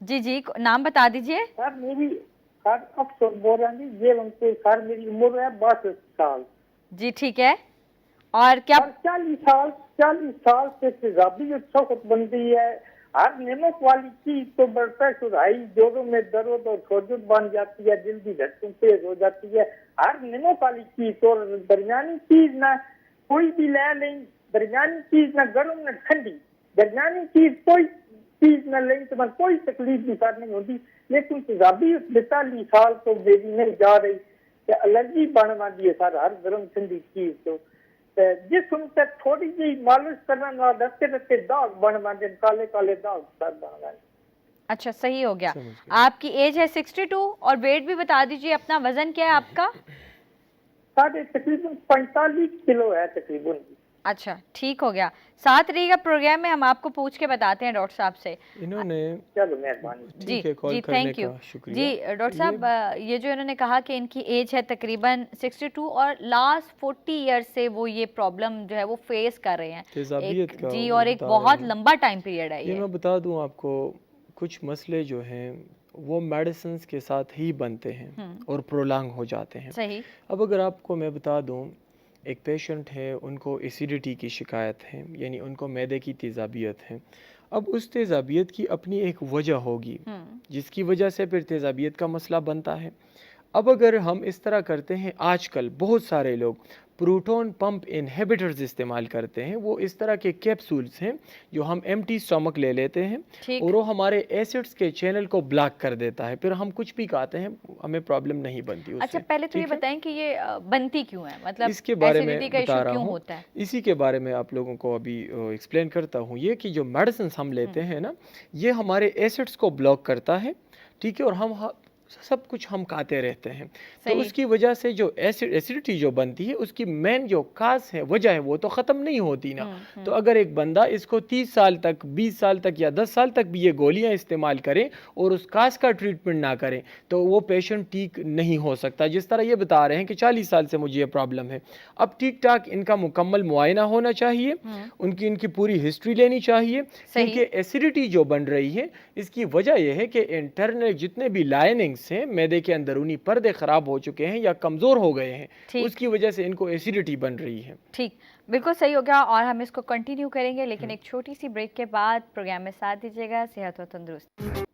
जी जी, नाम बता दीजिए। सर मेरी उम्र है 62 साल। जी ठीक है, और क्या 40 साल से तेजाबी जो सख्त बनती है, हर नमक वाली चीज तो ब्लड प्रेशर हाई, जोड़ों में दर्द और खोजत बन जाती है, दिल की धड़कन तेज हो जाती है। हर नमक वाली चीज और दरमियानी चीज ना कोई भी ले लें, दरमियानी चीज ना गर्म ना ठंडी, दरमियानी चीज कोई चीज ना लें तो कोई तकलीफ भी नहीं होती। लेकिन तेजाबी 42 साल तो बेबी नहीं जा रही, एलर्जी बनवा दी है सर हर गर्म ठंडी चीज तो। जिसम से थोड़ी जी मालिश करना ना रत्ते रत्ते दाग बनवा दे, काले काले दाग सर बना। अच्छा सही हो गया। आपकी एज है 62 और वेट भी बता दीजिए, अपना वजन क्या है आपका? साढ़े तकरीबन 45 किलो है तकरीबन। अच्छा ठीक हो गया। साथ रहिएगा प्रोग्राम में, हम आपको पूछ के बताते हैं डॉक्टर साहब से। इन्होंने चलो मेहरबानी जी जी, थैंक यू जी। डॉक्टर साहब ये जो इन्होंने कहा कि इनकी एज है तकरीबन 62 और लास्ट 40 ईयर्स से वो ये प्रॉब्लम जो है वो फेस कर रहे हैं जी, और एक बहुत लंबा टाइम पीरियड है ये। मैं बता दूं आपको, कुछ मसले जो हैं वो मेडिसिन के साथ ही बनते हैं और प्रोलॉन्ग हो जाते हैं। सही। अब अगर आपको मैं बता दूं, एक पेशेंट है, उनको एसिडिटी की शिकायत है, यानी उनको मैदे की तेज़ाबियत है। अब उस तेज़ाबियत की अपनी एक वजह होगी जिसकी वजह से फिर तेज़ाबियत का मसला बनता है। अब अगर हम इस तरह करते हैं, आजकल बहुत सारे लोग प्रोटॉन पंप इनहिबिटर्स इस्तेमाल करते हैं। वो इस तरह के कैप्सूल्स हैं जो हम एम्प्टी स्टमक ले लेते हैं और वो हमारे एसिड्स के चैनल को ब्लॉक कर देता है, फिर हम कुछ भी खाते हैं हमें प्रॉब्लम नहीं बनती उससे। अच्छा पहले तो ये बताएं कि ये बनती क्यों है, मतलब इसके बारे में बता रहा क्यों हूँ, होता है? इसी के बारे में आप लोगों को अभी एक्सप्लेन करता हूँ। ये कि जो मेडिसिन हम लेते हैं ना, ये हमारे एसिड्स को ब्लॉक करता है, ठीक है, और हम सब कुछ हम खाते रहते हैं, तो उसकी वजह से जो एसिडिटी जो बनती है उसकी मेन जो काज है, वजह है, वो तो ख़त्म नहीं होती ना। तो अगर एक बंदा इसको 30 साल तक, 20 साल तक या 10 साल तक भी ये गोलियां इस्तेमाल करे और उस काज का ट्रीटमेंट ना करें तो वो पेशेंट ठीक नहीं हो सकता। जिस तरह ये बता रहे हैं कि 40 साल से मुझे ये प्रॉब्लम है, अब ठीक ठाक इनका मुकम्मल मुआयना होना चाहिए, इनकी पूरी हिस्ट्री लेनी चाहिए, क्योंकि एसिडिटी जो बन रही है इसकी वजह यह है कि इंटरनल जितने भी लाइनिंग से मैदे के अंदरूनी पर्दे ख़राब हो चुके हैं या कमज़ोर हो गए हैं, ठीक। उसकी वजह से इनको एसिडिटी बन रही है। ठीक, बिल्कुल सही हो गया और हम इसको कंटिन्यू करेंगे, लेकिन एक छोटी सी ब्रेक के बाद प्रोग्राम में साथ दीजिएगा। सेहत और तंदुरुस्ती।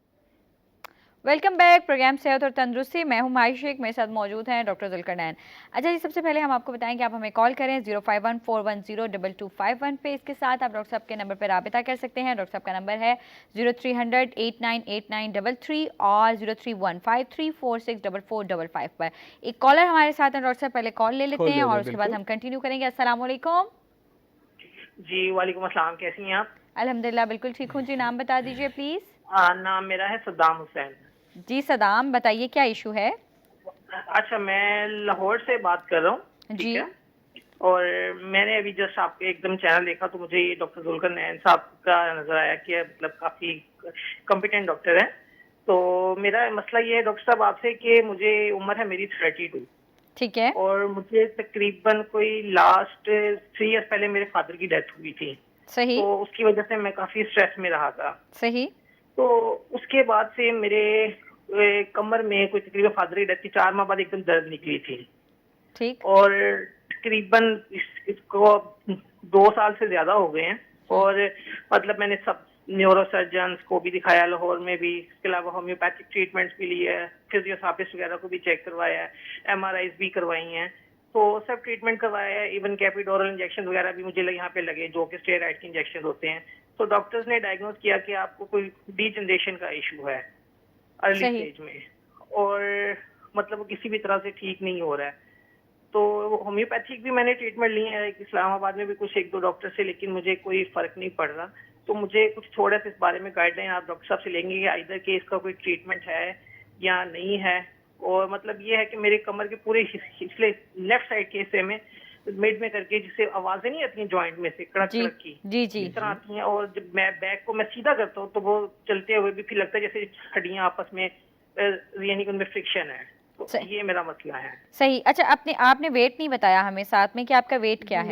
वेलकम बैक, प्रोग्राम सेहत और तंदुरुस्ती। मैं हूं माही शेख, मेरे साथ मौजूद हैं डॉक्टर जुल्करनैन। अच्छा जी, सबसे पहले हम आपको बताएं कि आप हमें कॉल करें 0514102251 पे। इसके साथ आप डॉक्टर साहब के नंबर पर राबिता कर सकते हैं। डॉक्टर साहब का नंबर है 0300898933 और 0315346445 पर। एक कॉलर हमारे साथ हैं डॉक्टर साहब, पहले कॉल ले लेते कॉल हैं ले और लें, उसके बाद बिल्कुल। हम कंटिन्यू करेंगे। अस्सलाम वालेकुम। जी वालेकुम अस्सलाम, कैसी हैं आप? अल्हम्दुलिल्लाह बिल्कुल ठीक हूँ जी। नाम बता दीजिए प्लीज़। नाम मेरा है सद्दाम हुसैन। जी सदाम, बताइए क्या इशू है? अच्छा, मैं लाहौर से बात कर रहा हूँ, ठीक जी। है। और मैंने अभी जस्ट आपके एकदम चैनल देखा तो मुझे ये डॉक्टर जुल्करनैन साहब का नजर आया कि मतलब काफी कॉम्पिटेंट डॉक्टर है। तो मेरा मसला ये है डॉक्टर साहब आपसे कि मुझे उम्र है मेरी 32 ठीक है। और मुझे तकरीबन कोई लास्ट 3 ईयर्स पहले मेरे फादर की डेथ हुई थी। सही। तो उसकी वजह से मैं काफी स्ट्रेस में रहा था। सही। तो उसके बाद से मेरे कमर में कोई तकरीबन फादर की डेथ की 4 माह बाद एकदम दर्द निकली थी। ठीक। और तकरीबन इसको 2 साल से ज्यादा हो गए हैं। और मतलब मैंने सब न्यूरोसर्जन्स को भी दिखाया लाहौर में भी, इसके अलावा होम्योपैथिक ट्रीटमेंट्स भी लिए है, फिजियोथेरेपिस्ट वगैरह को भी चेक करवाया है, MRIs भी करवाई हैं, तो सब ट्रीटमेंट करवाया है। इवन कैपिडोरल इंजेक्शन वगैरह भी मुझे यहाँ पे लगे जो कि स्टेरॉइड के इंजेक्शन होते हैं। तो डॉक्टर्स ने डायग्नोज किया कि आपको कोई डीजनरेशन का इशू है अर्ली सही। स्टेज में, और मतलब वो किसी भी तरह से ठीक नहीं हो रहा है। तो होम्योपैथिक भी मैंने ट्रीटमेंट लिए हैं इस्लामाबाद में भी कुछ 1-2 डॉक्टर से, लेकिन मुझे कोई फर्क नहीं पड़ रहा। तो मुझे कुछ थोड़ा सा इस बारे में गाइडलाइन आप डॉक्टर साहब से लेंगे कि इधर के इसका कोई ट्रीटमेंट है या नहीं है। और मतलब ये है कि मेरे कमर के पूरे पिछले लेफ्ट साइड के हिस्से में मिड में करके जिससे आवाजें नहीं आती हैं जॉइंट में से कड़क जी कड़क की, जी जी। इस तरह आती हैं। और जब मैं बैक को मैं सीधा करता हूँ तो वो चलते हुए भी फिर लगता है जैसे हड्डियां आपस में यानी कि उनमें फ्रिक्शन है। तो सही। ये मेरा मसला है। सही। अच्छा, अपने आपने वेट नहीं बताया हमें साथ में कि आपका वेट क्या है?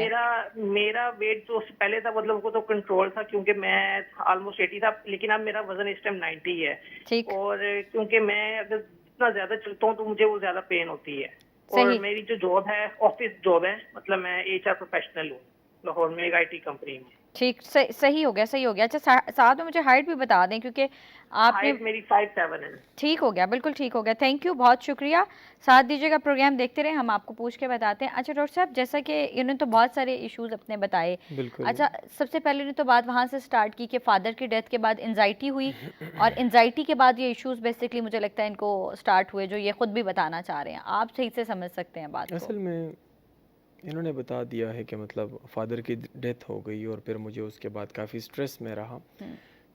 मेरा वेट जो उससे पहले था मतलब वो तो कंट्रोल था क्योंकि मैं ऑलमोस्ट 80 था, लेकिन अब मेरा वजन इस टाइम 90 है। ठीक। और क्योंकि मैं अगर जितना ज्यादा चलता हूँ तो मुझे वो ज्यादा पेन होती है। सही। और मेरी जो जॉब है ऑफिस जॉब है, मतलब मैं HR प्रोफेशनल हूँ लाहौर में एक IT कंपनी में। ठीक। सही हो गया, सही हो गया। अच्छा, साथ में मुझे हाइट भी बता दें क्योंकि आपने। हाइट मेरी 5'7" है। ठीक हो गया, बिल्कुल ठीक हो गया। थैंक यू, बहुत शुक्रिया। साथ दीजिएगा, प्रोग्राम देखते रहे, हम आपको पूछ के बताते हैं। अच्छा डॉक्टर साहब, जैसा कि इन्होंने तो बहुत सारे इश्यूज अपने बताए। बिल्कुल। अच्छा, सबसे पहले ने तो बात वहाँ से स्टार्ट की कि फादर की डेथ के बाद एंजाइटी हुई और एंजाइटी के बाद ये इश्यूज बेसिकली मुझे लगता है इनको स्टार्ट हुए, जो ये खुद भी बताना चाह रहे हैं। आप सही से समझ सकते हैं बात को। असल में इन्होंने बता दिया है कि मतलब फ़ादर की डेथ हो गई और फिर मुझे उसके बाद काफ़ी स्ट्रेस में रहा।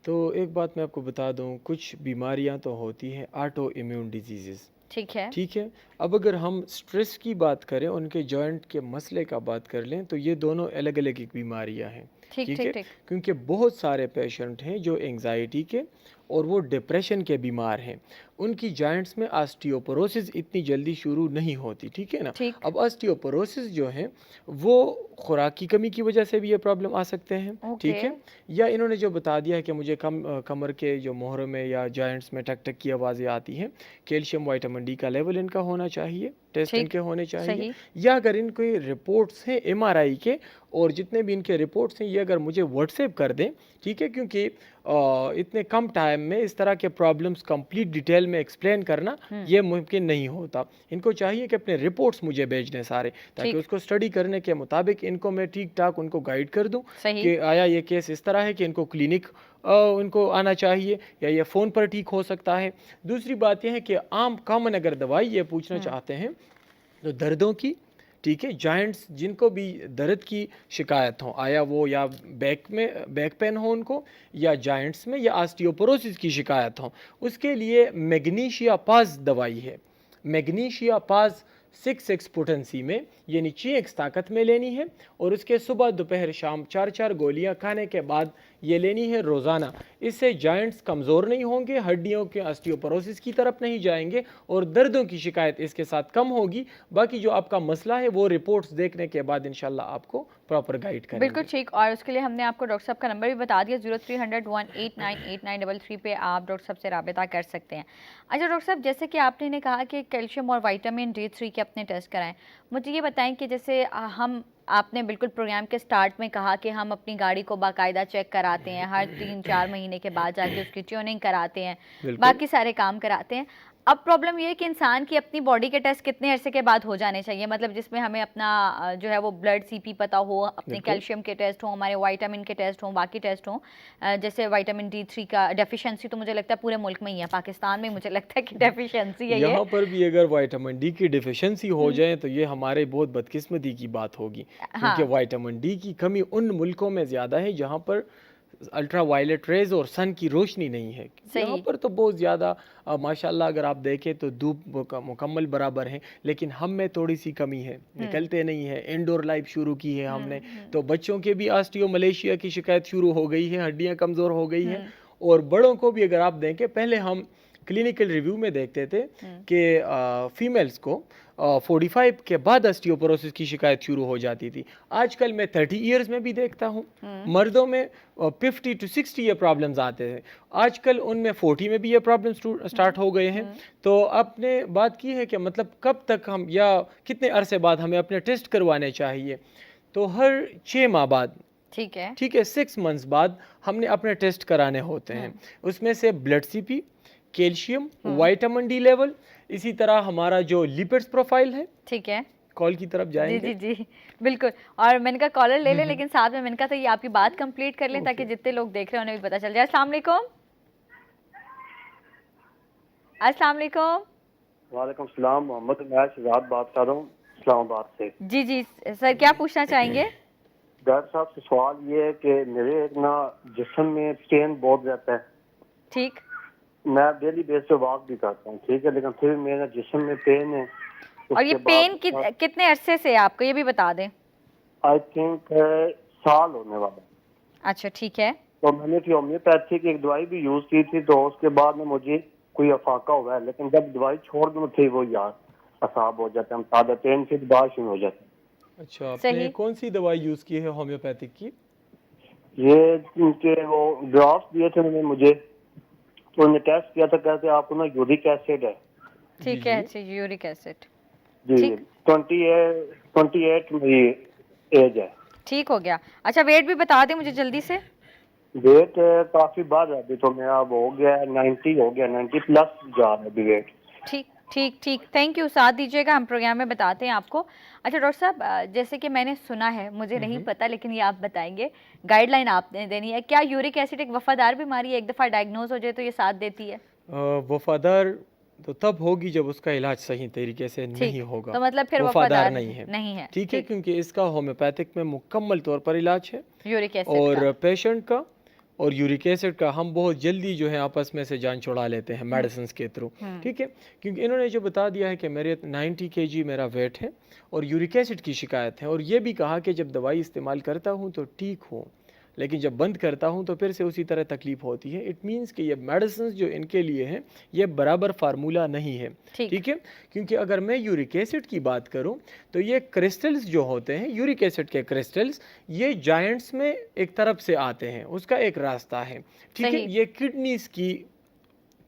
तो एक बात मैं आपको बता दूं, कुछ बीमारियां तो होती हैं ऑटो इम्यून डिजीज़, ठीक है। ठीक है। अब अगर हम स्ट्रेस की बात करें, उनके जॉइंट के मसले का बात कर लें, तो ये दोनों अलग अलग एक बीमारियां हैं, ठीक ठीक ठीक है। ठीक। क्योंकि बहुत सारे पेशेंट हैं जो एंजाइटी के और वो डिप्रेशन के बीमार हैं, उनकी जॉइंट्स में ऑस्टियोपोरोसिस इतनी जल्दी शुरू नहीं होती, ठीक है ना। ठीक। अब ऑस्टियोपोरोसिस जो है वो खुराक की कमी की वजह से भी ये प्रॉब्लम आ सकते हैं, ठीक ओके। है। या इन्होंने जो बता दिया है कि मुझे कमर के जो मोहरों में या जॉइंट्स में टक टक की आवाज़ें आती हैं, कैल्शियम विटामिन डी का लेवल इनका होना चाहिए, टेस्ट ठीक। इनके होने चाहिए। सही। या अगर इनके रिपोर्ट्स हैं MRI के, और जितने भी इनके रिपोर्ट्स हैं ये अगर मुझे व्हाट्सएप कर दें, ठीक है, क्योंकि इतने कम टाइम में इस तरह के प्रॉब्लम्स कंप्लीट डिटेल में एक्सप्लेन करना ये मुमकिन नहीं होता। इनको चाहिए कि अपने रिपोर्ट्स मुझे भेज दें सारे, ताकि ठीक। उसको स्टडी करने के मुताबिक इनको मैं ठीक ठाक उनको गाइड कर दूं सही। कि आया ये केस इस तरह है कि इनको क्लिनिक इनको आना चाहिए या ये फ़ोन पर ठीक हो सकता है। दूसरी बात यह है कि आम कॉमन अगर दवाई ये पूछना चाहते हैं तो दर्दों की, ठीक है, जॉइंट्स जिनको भी दर्द की शिकायत हो, आया वो या बैक पेन हो उनको, या जॉइंट्स में, या ऑस्टियोपोरोसिस की शिकायत हो, उसके लिए मैग्नीशिया पास दवाई है। मैग्नीशिया पास 6x पोटेंसी में यानी 6x ताकत में लेनी है, और उसके सुबह दोपहर शाम 4-4 गोलियां खाने के बाद ये लेनी है रोज़ाना। इससे जॉइंट्स कमज़ोर नहीं होंगे, हड्डियों के ऑस्टियोपोरोसिस की तरफ नहीं जाएंगे और दर्दों की शिकायत इसके साथ कम होगी। बाकी जो आपका मसला है वो रिपोर्ट्स देखने के बाद इंशाल्लाह आपको प्रॉपर गाइड करेंगे। बिल्कुल ठीक, और उसके लिए हमने आपको डॉक्टर साहब का नंबर भी बता दिया, 0300-189-8933 पे आप डॉक्टर साहब से राबिता कर सकते हैं। अच्छा डॉक्टर साहब, जैसे कि आपने ने कहा कि कैल्शियम और विटामिन D3 के अपने टेस्ट कराएं, मुझे ये बताएं कि जैसे हम आपने बिल्कुल प्रोग्राम के स्टार्ट में कहा कि हम अपनी गाड़ी को बाकायदा चेक कराते हैं, हर 3-4 महीने के बाद जाके उसकी ट्यूनिंग कराते हैं, बाकी सारे काम कराते हैं। अब प्रॉब्लम ये है कि इंसान की अपनी बॉडी के टेस्ट कितने अरसे के बाद हो जाने चाहिए, मतलब जिसमें हमें अपना जो है वो ब्लड CP पता हो, अपने कैल्शियम के टेस्ट हों, हमारे विटामिन के टेस्ट हों, बाकी टेस्ट हों। जैसे विटामिन D3 का डेफिशिएंसी तो मुझे लगता है पूरे मुल्क में ही है, पाकिस्तान में मुझे लगता है कि डेफिशिएंसी है। यहाँ पर भी अगर विटामिन D की डिफिशिएंसी हो जाए तो ये हमारे बहुत बदकिस्मती की बात होगी, क्योंकि विटामिन D की कमी उन मुल्कों में ज़्यादा है जहाँ पर अल्ट्रा वायलेट रेज और सन की रोशनी नहीं है। यहाँ पर तो बहुत ज़्यादा माशाल्लाह अगर आप देखें तो धूप मुकम्मल बराबर है, लेकिन हम में थोड़ी सी कमी है, निकलते नहीं है। इंडोर लाइफ शुरू की है हमने, तो बच्चों के भी ऑस्टियोमलेशिया की शिकायत शुरू हो गई है, हड्डियाँ कमज़ोर हो गई हैं। और बड़ों को भी अगर आप देखें, पहले हम क्लिनिकल रिव्यू में देखते थे कि फीमेल्स को 45 के बाद ऑस्टियोपोरोसिस की शिकायत शुरू हो जाती थी। आजकल मैं 30 इयर्स में भी देखता हूँ मर्दों में 50 to 60 ये प्रॉब्लम्स आते हैं। आजकल उनमें 40 में भी ये प्रॉब्लम्स स्टार्ट हो गए हैं। तो आपने बात की है कि मतलब कब तक हम या कितने अरसे बाद हमें अपने टेस्ट करवाने चाहिए, तो हर 6 माह बाद, ठीक है 6 मंथ्स बाद हमने अपने टेस्ट कराने होते हैं। उसमें से blood CP, calcium, vitamin D level, इसी तरह हमारा जो लिपिड्स प्रोफाइल है। ठीक है, कॉल की तरफ जाएंगे। जी बिल्कुल, और मैंने कहा कॉलर ले लें, लेकिन साथ में मैंने कहा था ये आपकी बात कंप्लीट कर लें ताकि जितने लोग देख रहे हैं उन्हें भी पता चल जाए। अस्सलाम वालेकुम। अस्सलाम वालेकुम। वालेकुम सलाम, मोहम्मद मैं शहजाद बात कर रहा हूँ इस्लामाबाद से। जी सर, क्या पूछना चाहेंगे? डॉक्टर साहब से सवाल ये है कि मेरे एक ना जिस्म में पेन बहुत रहता है। ठीक, मैं डेली बेस पे वॉक भी करता हूँ, ठीक है, लेकिन फिर मेरे जिस्म में पेन है। और ये पेन कितने अरसे से है आपको, ये भी बता दें। आई थिंक साल होने वाला। अच्छा ठीक है। तो मैंने होम्योपैथी की एक दवाई भी यूज की थी, तो उसके बाद में मुझे कोई अफाका हुआ है, लेकिन जब दवाई छोड़ दूँ थे वो यार असाब हो जाते हैं, सादा पेन से बारिश हो जाते हैं। अच्छा, आपने कौन सी दवाई यूज की है होम्योपैथिक की? ये उनके वो ड्रॉप्स दिए थे उन्होंने मुझे, तो उन्होंने टेस्ट किया था, कहते आपको ना यूरिक एसिड है। ठीक है, अच्छा यूरिक एसिड जी 28 मेरी एज है। ठीक हो गया। अच्छा वेट भी बता दें मुझे जल्दी से। वेट काफी बढ़ रहा है अभी, तो मैं अब हो गया 90 हो गया, 90 प्लस जा रहा है अभी वेट। ठीक, थैंक यू, साथ दीजिएगा, हम प्रोग्राम में बताते हैं आपको। अच्छा डॉक्टर साहब, जैसे कि मैंने सुना है, मुझे नहीं पता लेकिन ये आप बताएंगे, गाइडलाइन आपने देनी है, क्या यूरिक एसिड एक वफादार बीमारी है, एक दफ़ा डायग्नोज हो जाए तो ये साथ देती है? वफादार तो तब होगी जब उसका इलाज सही तरीके से नहीं होगा, तो मतलब फिर वफादार नहीं है। ठीक है, क्योंकि इसका होम्योपैथिक में मुकम्मल तौर पर इलाज है यूरिक एसिड और पेशेंट का और यूरिक एसिड का हम बहुत जल्दी जो है आपस में से जान छुड़ा लेते हैं मेडिसिन के थ्रू। ठीक है, क्योंकि इन्होंने जो बता दिया है कि मेरे 90 kg मेरा वेट है और यूरिक एसिड की शिकायत है, और ये भी कहा कि जब दवाई इस्तेमाल करता हूँ तो ठीक हो, लेकिन जब बंद करता हूँ तो फिर से उसी तरह तकलीफ होती है। इट मीन्स कि ये मेडिसिन जो इनके लिए हैं ये बराबर फार्मूला नहीं है। ठीक है, क्योंकि अगर मैं यूरिक एसिड की बात करूँ तो ये क्रिस्टल्स जो होते हैं, यूरिक एसिड के क्रिस्टल्स, ये जॉइंट्स में एक तरफ से आते हैं, उसका एक रास्ता है। ठीक है, ये किडनीज की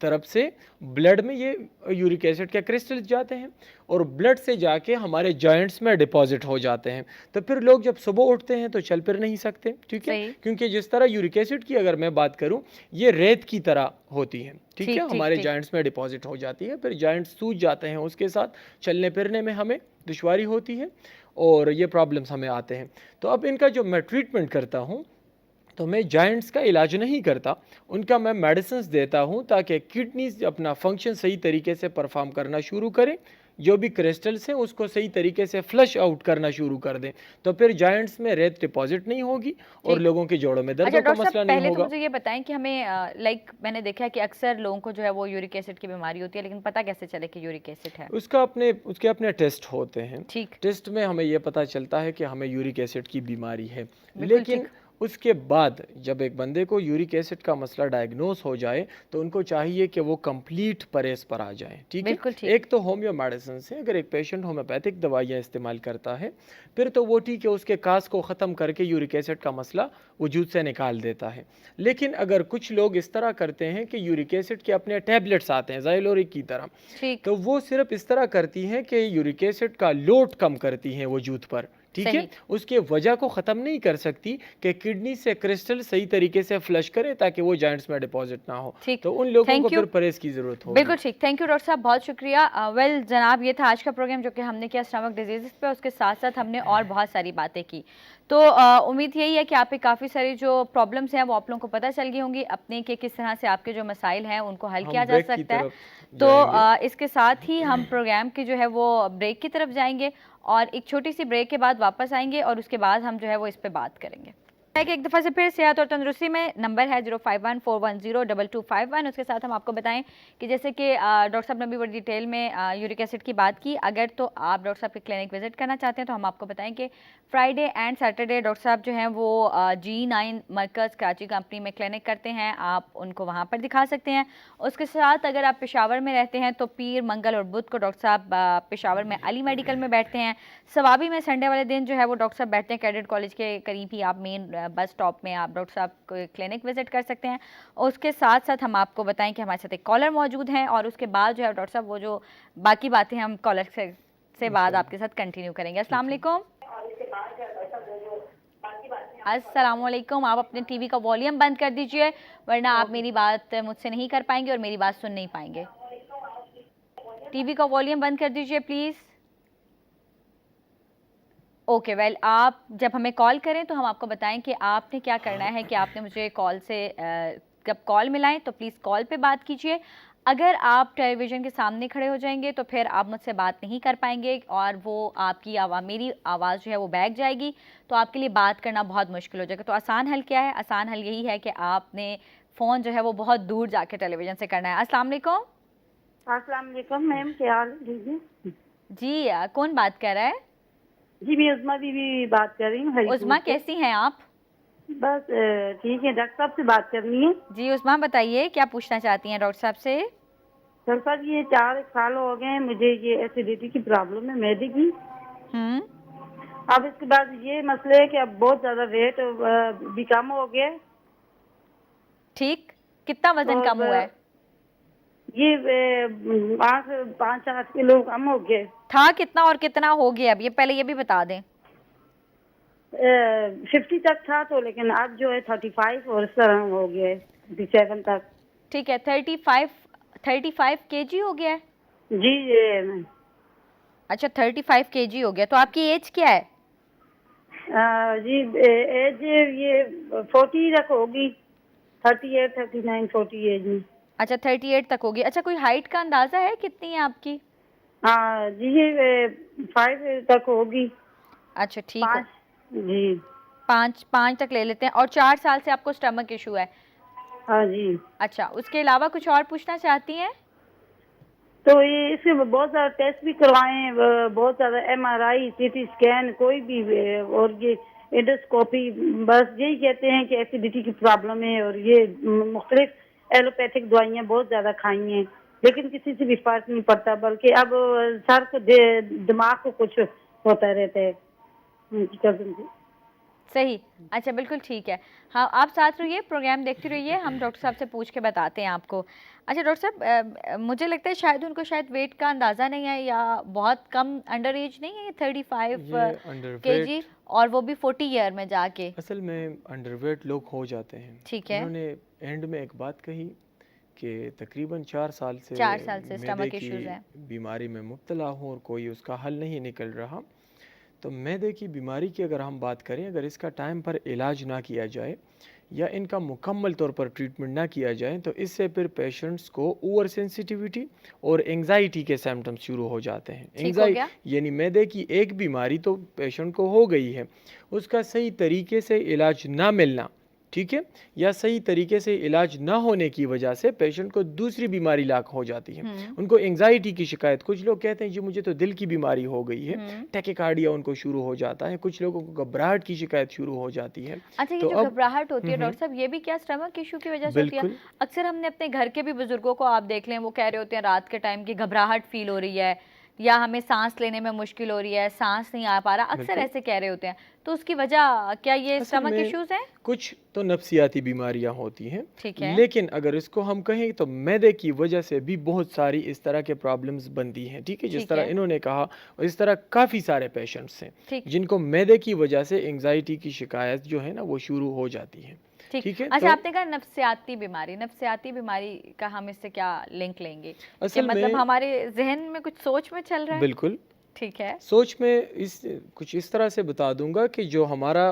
तरफ से ब्लड में ये यूरिक एसिड के क्रिस्टल्स जाते हैं और ब्लड से जाके हमारे जॉइंट्स में डिपॉजिट हो जाते हैं। तो फिर लोग जब सुबह उठते हैं तो चल फिर नहीं सकते। ठीक है, क्योंकि जिस तरह यूरिक एसिड की अगर मैं बात करूं, ये रेत की तरह होती है। ठीक है, हमारे जॉइंट्स में डिपॉजिट हो जाती है, फिर जॉइंट्स सूज जाते हैं, उसके साथ चलने फिरने में हमें दुश्वारी होती है और ये प्रॉब्लम्स हमें आते हैं। तो अब इनका जो मैं ट्रीटमेंट करता हूँ तो मैं जॉइंट्स का इलाज नहीं करता, उनका मैं मेडिसिन देता हूं ताकि किडनीज अपना फंक्शन सही तरीके से परफॉर्म करना शुरू करें। जो भी क्रिस्टल्स हैं उसको सही तरीके से फ्लश आउट करना शुरू कर दें, तो फिर जॉइंट्स में रेत डिपॉजिट नहीं होगी और ठीक। लोगों के जोड़ों में अच्छा दर्द का डॉक्टर मसला साहब, नहीं पहले तो होगा। मुझे ये बताएं कि हमें लाइक मैंने देखा है कि अक्सर लोगों को जो है वो यूरिक एसिड की बीमारी होती है, लेकिन पता कैसे चले कि यूरिक एसिड है? उसके अपने टेस्ट होते हैं। ठीक। टेस्ट में हमें यह पता चलता है कि हमें यूरिक एसिड की बीमारी है, बिल्कुल लेकिन ठीक। उसके बाद जब एक बंदे को यूरिक एसिड का मसला डायग्नोस हो जाए तो उनको चाहिए कि वो कंप्लीट परहेज पर आ जाएं। ठीक है, बिल्कुल ठीक। एक तो होम्यो मेडिसिन से अगर एक पेशेंट होम्योपैथिक दवाइयाँ इस्तेमाल करता है फिर तो वो ठीक है, उसके कास को ख़त्म करके यूरिक एसिड का मसला वजूद से निकाल देता है। लेकिन अगर कुछ लोग इस तरह करते हैं कि यूरिक एसिड के अपने टैबलेट्स आते हैं ज़ाइलोरिक की तरह, ठीक। तो वो सिर्फ इस तरह करती हैं कि यूरिक एसिड का लोड कम करती हैं वजूद पर। ठीक है, सही। उसके वजह को ख़त्म नहीं कर सकती कि किडनी से क्रिस्टल सही तरीके से फ्लश करे ताकि वो जॉइंट्स में डिपॉजिट ना हो। ठीक। तो उन लोगों को थैंक यू। फिर परहेज की ज़रूरत होगी। बिल्कुल ठीक, थैंक यू डॉक्टर साहब, बहुत शुक्रिया। वेल जनाब, ये था आज का प्रोग्राम जो कि हमने किया स्टमक डिजीज़ पे, उसके साथ साथ हमने और बहुत सारी बातें की। तो उम्मीद यही है कि आप पे काफ़ी सारी जो प्रॉब्लम्स हैं वो आप लोगों को पता चल गई होंगी अपने, कि किस तरह से आपके जो मसाइल हैं उनको हल हम किया जा ब्रेक की सकता है। तरफ तो जाएंगे। इसके साथ ही हम प्रोग्राम की जो है वो ब्रेक की तरफ जाएंगे और एक छोटी सी ब्रेक के बाद वापस आएंगे और उसके बाद हम जो है वो इस पे बात करेंगे। एक दफ़ा से फिर सेहत और तंदुरुस्ती में नंबर है 0514102251। उसके साथ हम आपको बताएं कि जैसे कि डॉक्टर साहब ने भी बड़ी डिटेल में यूरिक एसिड की बात की। अगर तो आप डॉक्टर साहब के क्लिनिक विजिट करना चाहते हैं तो हम आपको बताएं कि फ्राइडे एंड सैटरडे डॉक्टर साहब जो हैं वो G9 मरकज़ कराची कंपनी में क्लिनिक करते हैं, आप उनको वहाँ पर दिखा सकते हैं। उसके साथ अगर आप पेशावर में रहते हैं तो पीर, मंगल और बुध को डॉक्टर साहब पेशावर में अली मेडिकल में बैठते हैं। सवाबी में संडे वाले दिन जो है वो डॉक्टर साहब बैठते हैं कैडेट कॉलेज के करीब ही, आप मेन बस स्टॉप में आप डॉक्टर साहब को क्लिनिक विजिट कर सकते हैं। उसके साथ साथ हम आपको बताएं कि हमारे साथ एक कॉलर मौजूद हैं और उसके बाद जो है डॉक्टर साहब वो जो बाकी बातें हम कॉलर से बाद आपके साथ कंटिन्यू करेंगे। अस्सलाम वालेकुम। अस्सलाम वालेकुम। आप अपने टीवी का वॉल्यूम बंद कर दीजिए वरना आप मेरी बात मुझसे नहीं कर पाएंगे और मेरी बात सुन नहीं पाएंगे। टीवी का वॉल्यूम बंद कर दीजिए प्लीज़। ओके वेल, आप जब हमें कॉल करें तो हम आपको बताएं कि आपने क्या करना है कि आपने मुझे कॉल से जब कॉल मिलाएं तो प्लीज़ कॉल पे बात कीजिए। अगर आप टेलीविज़न के सामने खड़े हो जाएंगे तो फिर आप मुझसे बात नहीं कर पाएंगे और वो आपकी मेरी आवाज़ जो है वो बैठ जाएगी, तो आपके लिए बात करना बहुत मुश्किल हो जाएगा। तो आसान हल क्या है? आसान हल यही है कि आपने फ़ोन जो है वो बहुत दूर जाके टेलीविज़न से करना है। अस्सलाम वालेकुम। अस्सलाम वालेकुम मैम, क्या हाल है? जी कौन बात कर रहा है? जी मैं उज़मा बीवी बात कर रही हूँ। उज़मा कैसी हैं आप? बस ठीक है, डॉक्टर साहब से बात करनी है। जी उज़मा बताइए क्या पूछना चाहती हैं डॉक्टर साहब से? डॉक्टर साहब ये 4 साल हो गए हैं मुझे ये एसिडिटी की प्रॉब्लम है मैदे की। अब इसके बाद ये मसले है कि अब बहुत ज्यादा वेट भी कम हो गया। ठीक, कितना वजन कम हुआ है? ये 5-8 किलो कम हो गया। था कितना और कितना हो गया अब, ये पहले ये भी बता दें। 50 तक था तो, लेकिन अब जो है 35 और इस तरह हो गया है 37 तक। ठीक है, 35 kg हो गया है? जी ये अच्छा 35 kg हो गया। तो आपकी एज क्या है? जी एज ये 40 तक होगी, 38, 39, 40 एज में। अच्छा 38 तक होगी। अच्छा कोई हाइट का अंदाजा है कितनी है आपकी? हाँ जी ये 5 तक होगी। अच्छा ठीक है जी, 5 तक ले लेते हैं। और 4 साल से आपको स्टमक इशू है? हाँ जी। अच्छा, उसके अलावा कुछ और पूछना चाहती हैं? तो ये इसके बहुत ज़्यादा टेस्ट भी करवाए हैं, बहुत ज़्यादा MRI, CT स्कैन, कोई भी, और ये एंडोस्कोपी, बस यही कहते हैं कि एसिडिटी की प्रॉब्लम है और ये मुख्तलिफ एलोपैथिक दवाइयाँ बहुत ज़्यादा खाई हैं, लेकिन किसी से भी फर्क नहीं पड़ता, बल्कि अब सर को दिमाग को कुछ होता रहता है। सही, अच्छा बिल्कुल ठीक है। हाँ आप साथ रहिए, प्रोग्राम देखते रहिए, हम डॉक्टर साहब से पूछ के बताते हैं आपको। अच्छा डॉक्टर साहब मुझे लगता है शायद उनको शायद वेट का अंदाज़ा नहीं है या बहुत कम अंडर एज नहीं है, ये 35 kg और वो भी 40 ईयर में जाके। असल में अंडरवेट लोग हो जाते हैं। ठीक है। उन्होंने एंड में एक बात कही कि तकरीबन 4 साल से स्टमक इश्यूज हैं, बीमारी में मुब्तला हूँ और कोई उसका हल नहीं निकल रहा। तो मैदे की बीमारी की अगर हम बात करें, अगर इसका टाइम पर इलाज ना किया जाए, या इनका मुकम्मल तौर पर ट्रीटमेंट ना किया जाए तो इससे फिर पेशेंट्स को ओवर सेंसिटिविटी और एंजाइटी के सिम्टम्स शुरू हो जाते हैं। ठीक हो गया। यानी मैदे की एक बीमारी तो पेशेंट को हो गई है, उसका सही तरीके से इलाज ना मिलना, ठीक है, या सही तरीके से इलाज ना होने की वजह से पेशेंट को दूसरी बीमारी लाक हो जाती है। उनको एंजाइटी की शिकायत, कुछ लोग कहते हैं जी मुझे तो दिल की बीमारी हो गई है, टैकिकार्डिया उनको शुरू हो जाता है, कुछ लोगों को घबराहट की शिकायत शुरू हो जाती है। अच्छा, ये तो जो अब घबराहट होती है डॉक्टर साहब, ये भी क्या स्टमक इशू की वजह से होती है? बिल्कुल अक्सर हमने अपने घर के भी बुजुर्गों को आप देख लें, वो कह रहे होते हैं रात के टाइम की घबराहट फील हो रही है, या हमें सांस लेने में मुश्किल हो रही है, सांस नहीं आ पा रहा, अक्सर बिल्कुल। ऐसे कह रहे होते हैं। तो उसकी वजह क्या ये असल स्टमक में इश्यूज हैं? कुछ तो नफ्सियाती बीमारियां होती हैं, ठीक है। लेकिन अगर इसको हम कहें तो मैदे की वजह से भी बहुत सारी इस तरह के प्रॉब्लम्स बनती हैं, ठीक है, जिस ठीक तरह है। इन्होंने कहा, और इस तरह काफ़ी सारे पेशेंट्स हैं ठीक जिनको मैदे की वजह से एंजाइटी की शिकायत जो है ना वो शुरू हो जाती है। ठीक ठीक है, अच्छा, तो आपने कहा नफ्सियाती बीमारी का हम इससे क्या लिंक लेंगे कि असल मतलब में हमारे जहन में कुछ सोच में चल रहा है? बिल्कुल ठीक है। सोच में कुछ इस तरह से बता दूंगा कि जो हमारा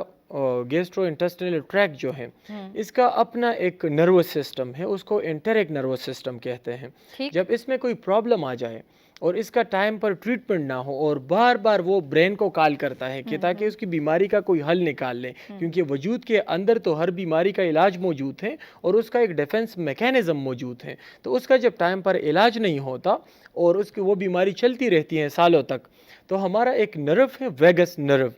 गैस्ट्रो इंटेस्टिनल ट्रैक्ट जो है, इसका अपना एक नर्वस सिस्टम है, उसको एंटेरिक नर्वस सिस्टम कहते हैं। ठीक। जब इसमें कोई प्रॉब्लम आ जाए और इसका टाइम पर ट्रीटमेंट ना हो और बार बार वो ब्रेन को कॉल करता है कि ताकि उसकी बीमारी का कोई हल निकाल ले, क्योंकि वजूद के अंदर तो हर बीमारी का इलाज मौजूद है और उसका एक डिफेंस मैकेनिज्म मौजूद है। तो उसका जब टाइम पर इलाज नहीं होता और उसकी वो बीमारी चलती रहती है सालों तक, तो हमारा एक नर्व है वेगस नर्व,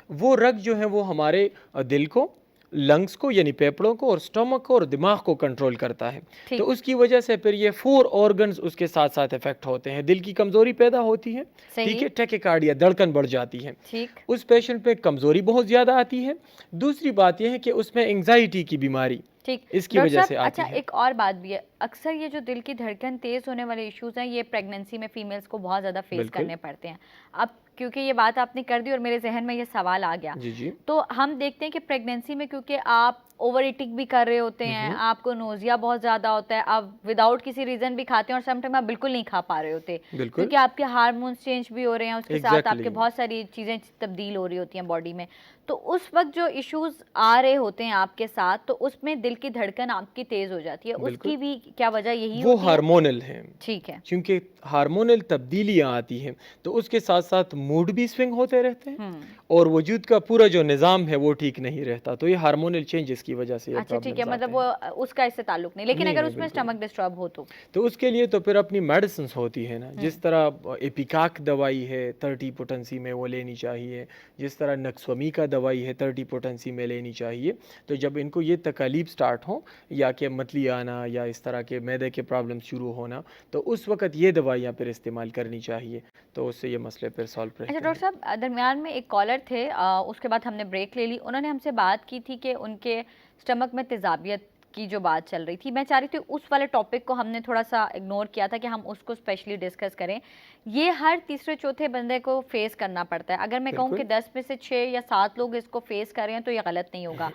वो रग जो है वो हमारे दिल को, लंग्स को यानी फेफड़ों को और स्टमक को और दिमाग को कंट्रोल करता है। ठीक। तो उसकी वजह से फिर ये 4 ऑर्गन्स उसके साथ साथ इफेक्ट होते हैं। दिल की कमजोरी पैदा होती है, सही। ठीक है, टैकिकार्डिया धड़कन बढ़ जाती है, ठीक। उस पेशेंट पे कमजोरी बहुत ज्यादा आती है। दूसरी बात यह है कि उसमें एंजाइटी की बीमारी ठीक। इसकी डॉक्टर वजह साहब, से आती अच्छा है। एक और बात भी है, अक्सर ये जो दिल की धड़कन तेज होने वाले इश्यूज हैं, ये प्रेगनेंसी में फीमेल्स को बहुत ज़्यादा फेस बिल्कुल। करने पड़ते हैं। अब क्योंकि ये बात आपने कर दी और मेरे जहन में ये सवाल आ गया, जी जी तो हम देखते हैं कि प्रेगनेंसी में क्योंकि आप ओवर ईटिंग भी कर रहे होते हैं, आपको नोजिया बहुत ज़्यादा होता है, आप विदाउट किसी रीज़न भी खाते हैं और समटाइम आप बिल्कुल नहीं खा पा रहे होते, बिल्कुल क्योंकि आपके हार्मोन्स चेंज भी हो रहे हैं, उसके साथ आपके Exactly. बहुत सारी चीज़ें तब्दील हो रही होती हैं बॉडी में। तो उस वक्त जो इश्यूज आ रहे होते हैं आपके साथ, तो उसमें दिल की धड़कन आपकी तेज हो जाती है, बिल्कुल। उसकी भी क्या वजह यही वो होती है? हार्मोनल है, ठीक है। क्योंकि हार्मोनल तब्दीलियां आती हैं तो उसके साथ साथ मूड भी स्विंग होते रहते हैं और वजूद का पूरा जो निज़ाम है वो ठीक नहीं रहता। तो ये हार्मोनल चेंजेस की वजह से ये अच्छा ठीक है, प्रॉब्लम्स मतलब आते हैं। वो उसका इससे ताल्लुक नहीं, लेकिन नहीं, अगर नहीं, उसमें बिल्कुल। स्टमक डिस्टर्ब हो तो उसके लिए तो फिर अपनी मेडिसिन होती है ना, जिस तरह एपिकाक दवाई है 30 पोटेंसी में वो लेनी चाहिए, जिस तरह नक्सवमी का दवाई है 30 पोटेंसी में लेनी चाहिए। तो जब इनको ये तकालीफ स्टार्ट हो या कि मतली आना या इस तरह के मैदे के प्रॉब्लम शुरू होना, तो उस वक्त ये दवाइयाँ फिर इस्तेमाल करनी चाहिए, तो उससे ये मसले फिर सॉल्व रहते अच्छा हैं। डॉक्टर साहब, दरमियान में एक कॉलर थे, उसके बाद हमने ब्रेक ले ली, उन्होंने हमसे बात की थी कि उनके स्टमक में तेजाबियत की जो बात चल रही थी, मैं चाह रही थी उस वाले टॉपिक को हमने थोड़ा सा इग्नोर किया था कि हम उसको स्पेशली डिस्कस करें। ये हर तीसरे चौथे बंदे को फेस करना पड़ता है। अगर मैं कहूँ कि बिल्कुल। 10 में से 6 या 7 लोग इसको फेस कर रहे हैं तो ये गलत नहीं होगा।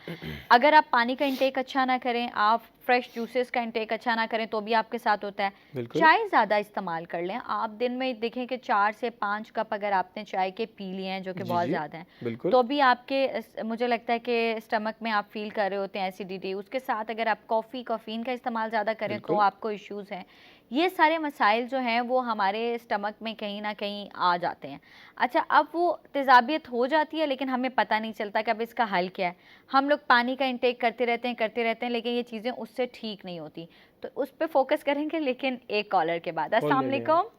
अगर आप पानी का इंटेक अच्छा ना करें, आप फ्रेश जूसेस का इंटेक अच्छा ना करें, तो भी आपके साथ होता है। बिल्कुल। चाय ज़्यादा इस्तेमाल कर लें आप, दिन में देखें कि 4 से 5 कप अगर आपने चाय के पी लिए हैं, जो कि जी बहुत जी ज़्यादा हैं, बिल्कुल। तो भी आपके मुझे लगता है कि स्टमक में आप फील कर रहे होते हैं एसिडिटी। उसके साथ अगर आप कैफ़ीन का इस्तेमाल ज़्यादा करें तो बिल्कुल। आपको इश्यूज़ हैं। ये सारे मसाइल जो हैं वो हमारे स्टमक में कहीं ना कहीं आ जाते हैं। अच्छा, अब वो तेज़ाबियत हो जाती है लेकिन हमें पता नहीं चलता कि अब इसका हल क्या है। हम लोग पानी का इंटेक करते रहते हैं, लेकिन ये चीज़ें उससे ठीक नहीं होती। तो उस पर फोकस करेंगे, लेकिन एक कॉलर के बाद। कॉल अस्सलाम ले लें वालेकुम।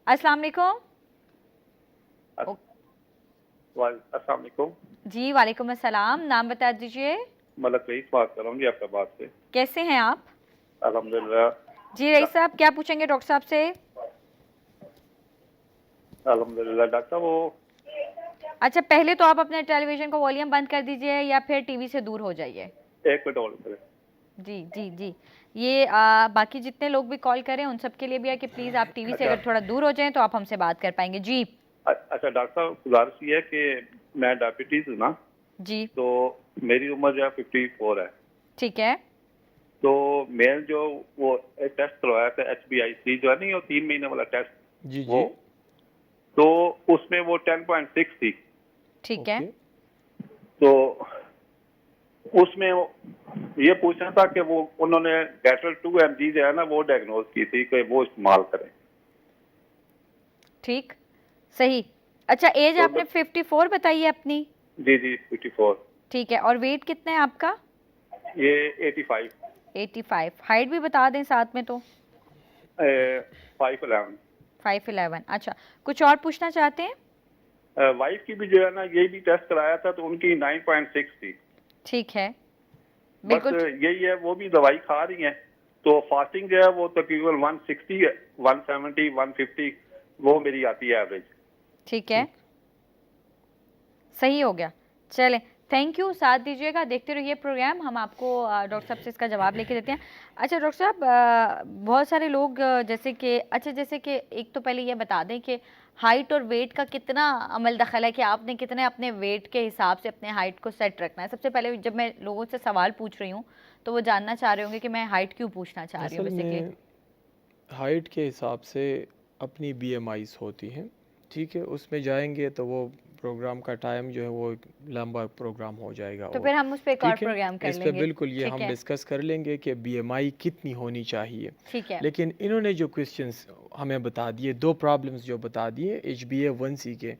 अस्सलाम वालेकुम। अस्सलाम वालेकुम। जी वालेकुम अस्सलाम, नाम बता दीजिए। मलक रईस बात कर रहा हूँ जी आपका बात से। कैसे हैं आप? अल्हम्दुलिल्लाह। जी रईस साहब, क्या पूछेंगे डॉक्टर साहब से? अल्हम्दुलिल्लाह डॉक्टर साहब, वो अच्छा, पहले तो आप अपने टेलीविजन का वॉल्यूम बंद कर दीजिए या फिर टीवी से दूर हो जाइए। एक मिनट होल्ड करें। जी जी जी, ये बाकी जितने लोग भी कॉल करें उन सब के लिए भी है कि प्लीज़ आप टीवी से अगर थोड़ा दूर हो जाएं तो आप हमसे बात कर पाएंगे। जी अच्छा डॉक्टर साहब, गुजारिश ये है कि मैं डायबिटीज हूँ ना, जी तो मेरी उम्र जो है 54 है। ठीक है। तो मैं जो वो टेस्ट करवाया था HbA1c जो है नहीं, वो 3 महीने वाला टेस्ट, जी वो जी तो उसमें वो 10.6 थी। ठीक है। ओके। तो उसमें ये पूछना था कि वो उन्होंने डेटल 2 mg जो है ना वो डायग्नोज की थी कि वो इस्तेमाल करें। ठीक, सही। अच्छा, एज तो आपने 54 बताई है अपनी? जी जी 54। ठीक है, और वेट कितना है आपका? ये 85। 85। हाइट भी बता दें साथ में तो? 5'11". 5'11". अच्छा, कुछ और पूछना चाहते हैं? वाइफ की भी जो है ना ये भी टेस्ट कराया था तो उनकी 9.6 थी। ठीक है, बस बिल्कुल। यही है, वो भी दवाई खा रही हैं तो फास्टिंग जो है वो तकरीबन 160 170 150 वो मेरी आती है एवरेज। ठीक है, सही हो गया। चलें, थैंक यू, साथ दीजिएगा, देखते रहिए प्रोग्राम, हम आपको डॉक्टर साहब से इसका जवाब लेके देते हैं। अच्छा डॉक्टर साहब, बहुत सारे लोग जैसे कि जैसे कि एक तो पहले ये बता दें कि हाइट और वेट का कितना अमल दखल है, कि आपने कितने अपने वेट के हिसाब से अपने हाइट को सेट रखना है। सबसे पहले जब मैं लोगों से सवाल पूछ रही हूँ तो वो जानना चाह रहे होंगे कि मैं हाइट क्यों पूछना चाह रही हूँ असल बेसिकली। में हाइट के हिसाब से अपनी BMIs होती हैं, ठीक है, उसमें जाएंगे तो वो प्रोग्राम का टाइम जो है वो एक लंबा प्रोग्राम हो जाएगा। तो और फिर हम उस पर एक और ठीक है, प्रोग्राम कर इस पे लेंगे। बिल्कुल ये ठीक हम है, डिस्कस कर लेंगे कि BMI कितनी होनी चाहिए। ठीक है, लेकिन इन्होंने जो क्वेश्चंस हमें बता दिए, दो प्रॉब्लम्स जो बता दिए HbA1c के,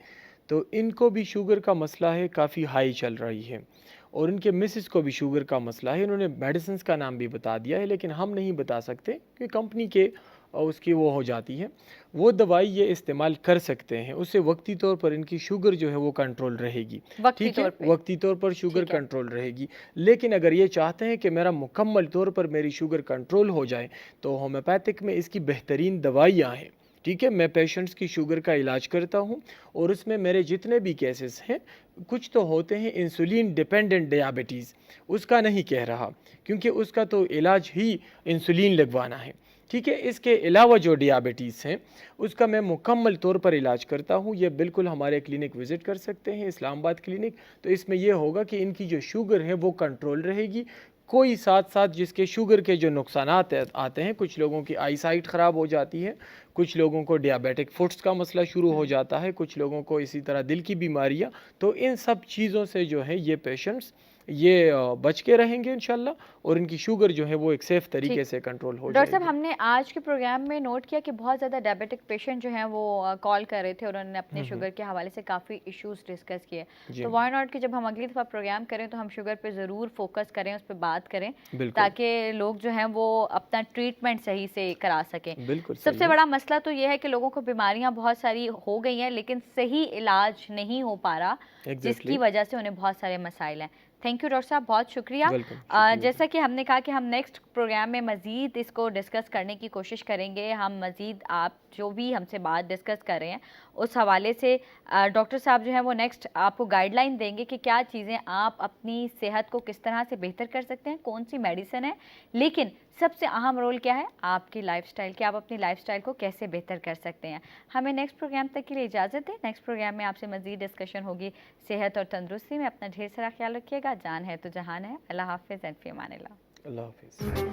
तो इनको भी शुगर का मसला है, काफ़ी हाई चल रही है, और इनके मिसेस को भी शुगर का मसला है। इन्होंने मेडिसिन का नाम भी बता दिया है, लेकिन हम नहीं बता सकते कि कंपनी के उसकी वो हो जाती है, वो दवाई ये इस्तेमाल कर सकते हैं, उससे वक्ती तौर पर इनकी शुगर जो है वो कंट्रोल रहेगी। वक्ती ठीक है, तौर पे। वक्ती तौर पर शुगर ठीक है, कंट्रोल रहेगी। लेकिन अगर ये चाहते हैं कि मेरा मुकम्मल तौर पर मेरी शुगर कंट्रोल हो जाए, तो होम्योपैथिक में इसकी बेहतरीन दवाइयाँ हैं। ठीक है, मैं पेशेंट्स की शुगर का इलाज करता हूँ, और उसमें मेरे जितने भी केसेस हैं, कुछ तो होते हैं इंसुलिन डिपेंडेंट डायबिटीज़, उसका नहीं कह रहा, क्योंकि उसका तो इलाज ही इंसुलिन लगवाना है। ठीक है, इसके अलावा जो डियाबिटीज़ हैं उसका मैं मुकम्मल तौर पर इलाज करता हूँ। ये बिल्कुल हमारे क्लिनिक विज़िट कर सकते हैं, इस्लामाबाद क्लिनिक। तो इसमें यह होगा कि इनकी जो शुगर है वो कंट्रोल रहेगी। कोई साथ साथ जिसके शुगर के जो नुकसानात आते हैं, कुछ लोगों की आई साइट ख़राब हो जाती है, कुछ लोगों को डियाबिटिक फुट्स का मसला शुरू हो जाता है, कुछ लोगों को इसी तरह दिल की बीमारियाँ। तो इन सब चीज़ों से जो है ये पेशेंट्स ये बच के रहेंगे इंशाल्लाह, और इनकी शुगर जो है वो एक सेफ़ तरीके से कंट्रोल हो डॉक्टर साहब, जाएगी। हमने आज के प्रोग्राम में नोट किया कि बहुत ज़्यादा डायबिटिक पेशेंट जो हैं वो कॉल कर रहे थे और उन्होंने अपने शुगर के हवाले से काफ़ी इश्यूज डिस्कस किए। जी, तो व्हाई नॉट कि जब हम अगली दफ़ा प्रोग्राम करें तो हम शुगर पे ज़रूर फोकस करें, उस पर बात करें, बिल्कुल, ताकि लोग जो हैं वो अपना ट्रीटमेंट सही से करा सकें। बिल्कुल सही सबसे है। बड़ा मसला तो ये है कि लोगों को बीमारियां बहुत सारी हो गई हैं लेकिन सही इलाज नहीं हो पा रहा, जिसकी एग्ज़ैक्टली, वजह से उन्हें बहुत सारे मसाइल हैं। थैंक यू डॉक्टर साहब, बहुत शुक्रिया। वेलकम, शुक्रिया। जैसा कि हमने कहा कि हम नेक्स्ट प्रोग्राम में मज़ीद इसको डिस्कस करने की कोशिश करेंगे। हम मज़ीद आप जो भी हमसे बात डिस्कस कर रहे हैं उस हवाले से डॉक्टर साहब जो हैं वो नेक्स्ट आपको गाइडलाइन देंगे कि क्या चीज़ें आप अपनी सेहत को किस तरह से बेहतर कर सकते हैं, कौन सी मेडिसिन है, लेकिन सबसे अहम रोल क्या है आपकी लाइफस्टाइल, कि आप अपनी लाइफस्टाइल को कैसे बेहतर कर सकते हैं। हमें नेक्स्ट प्रोग्राम तक के लिए इजाज़त दें। नेक्स्ट प्रोग्राम में आपसे मज़ीद डिस्कशन होगी सेहत और तंदुरुस्ती में। अपना ढेर सारा ख्याल रखिएगा। जान है तो जहान है। अल्लाह हाफिज़ एंड फ़ी अमानिल्लाह। अल्लाह हाफिज़।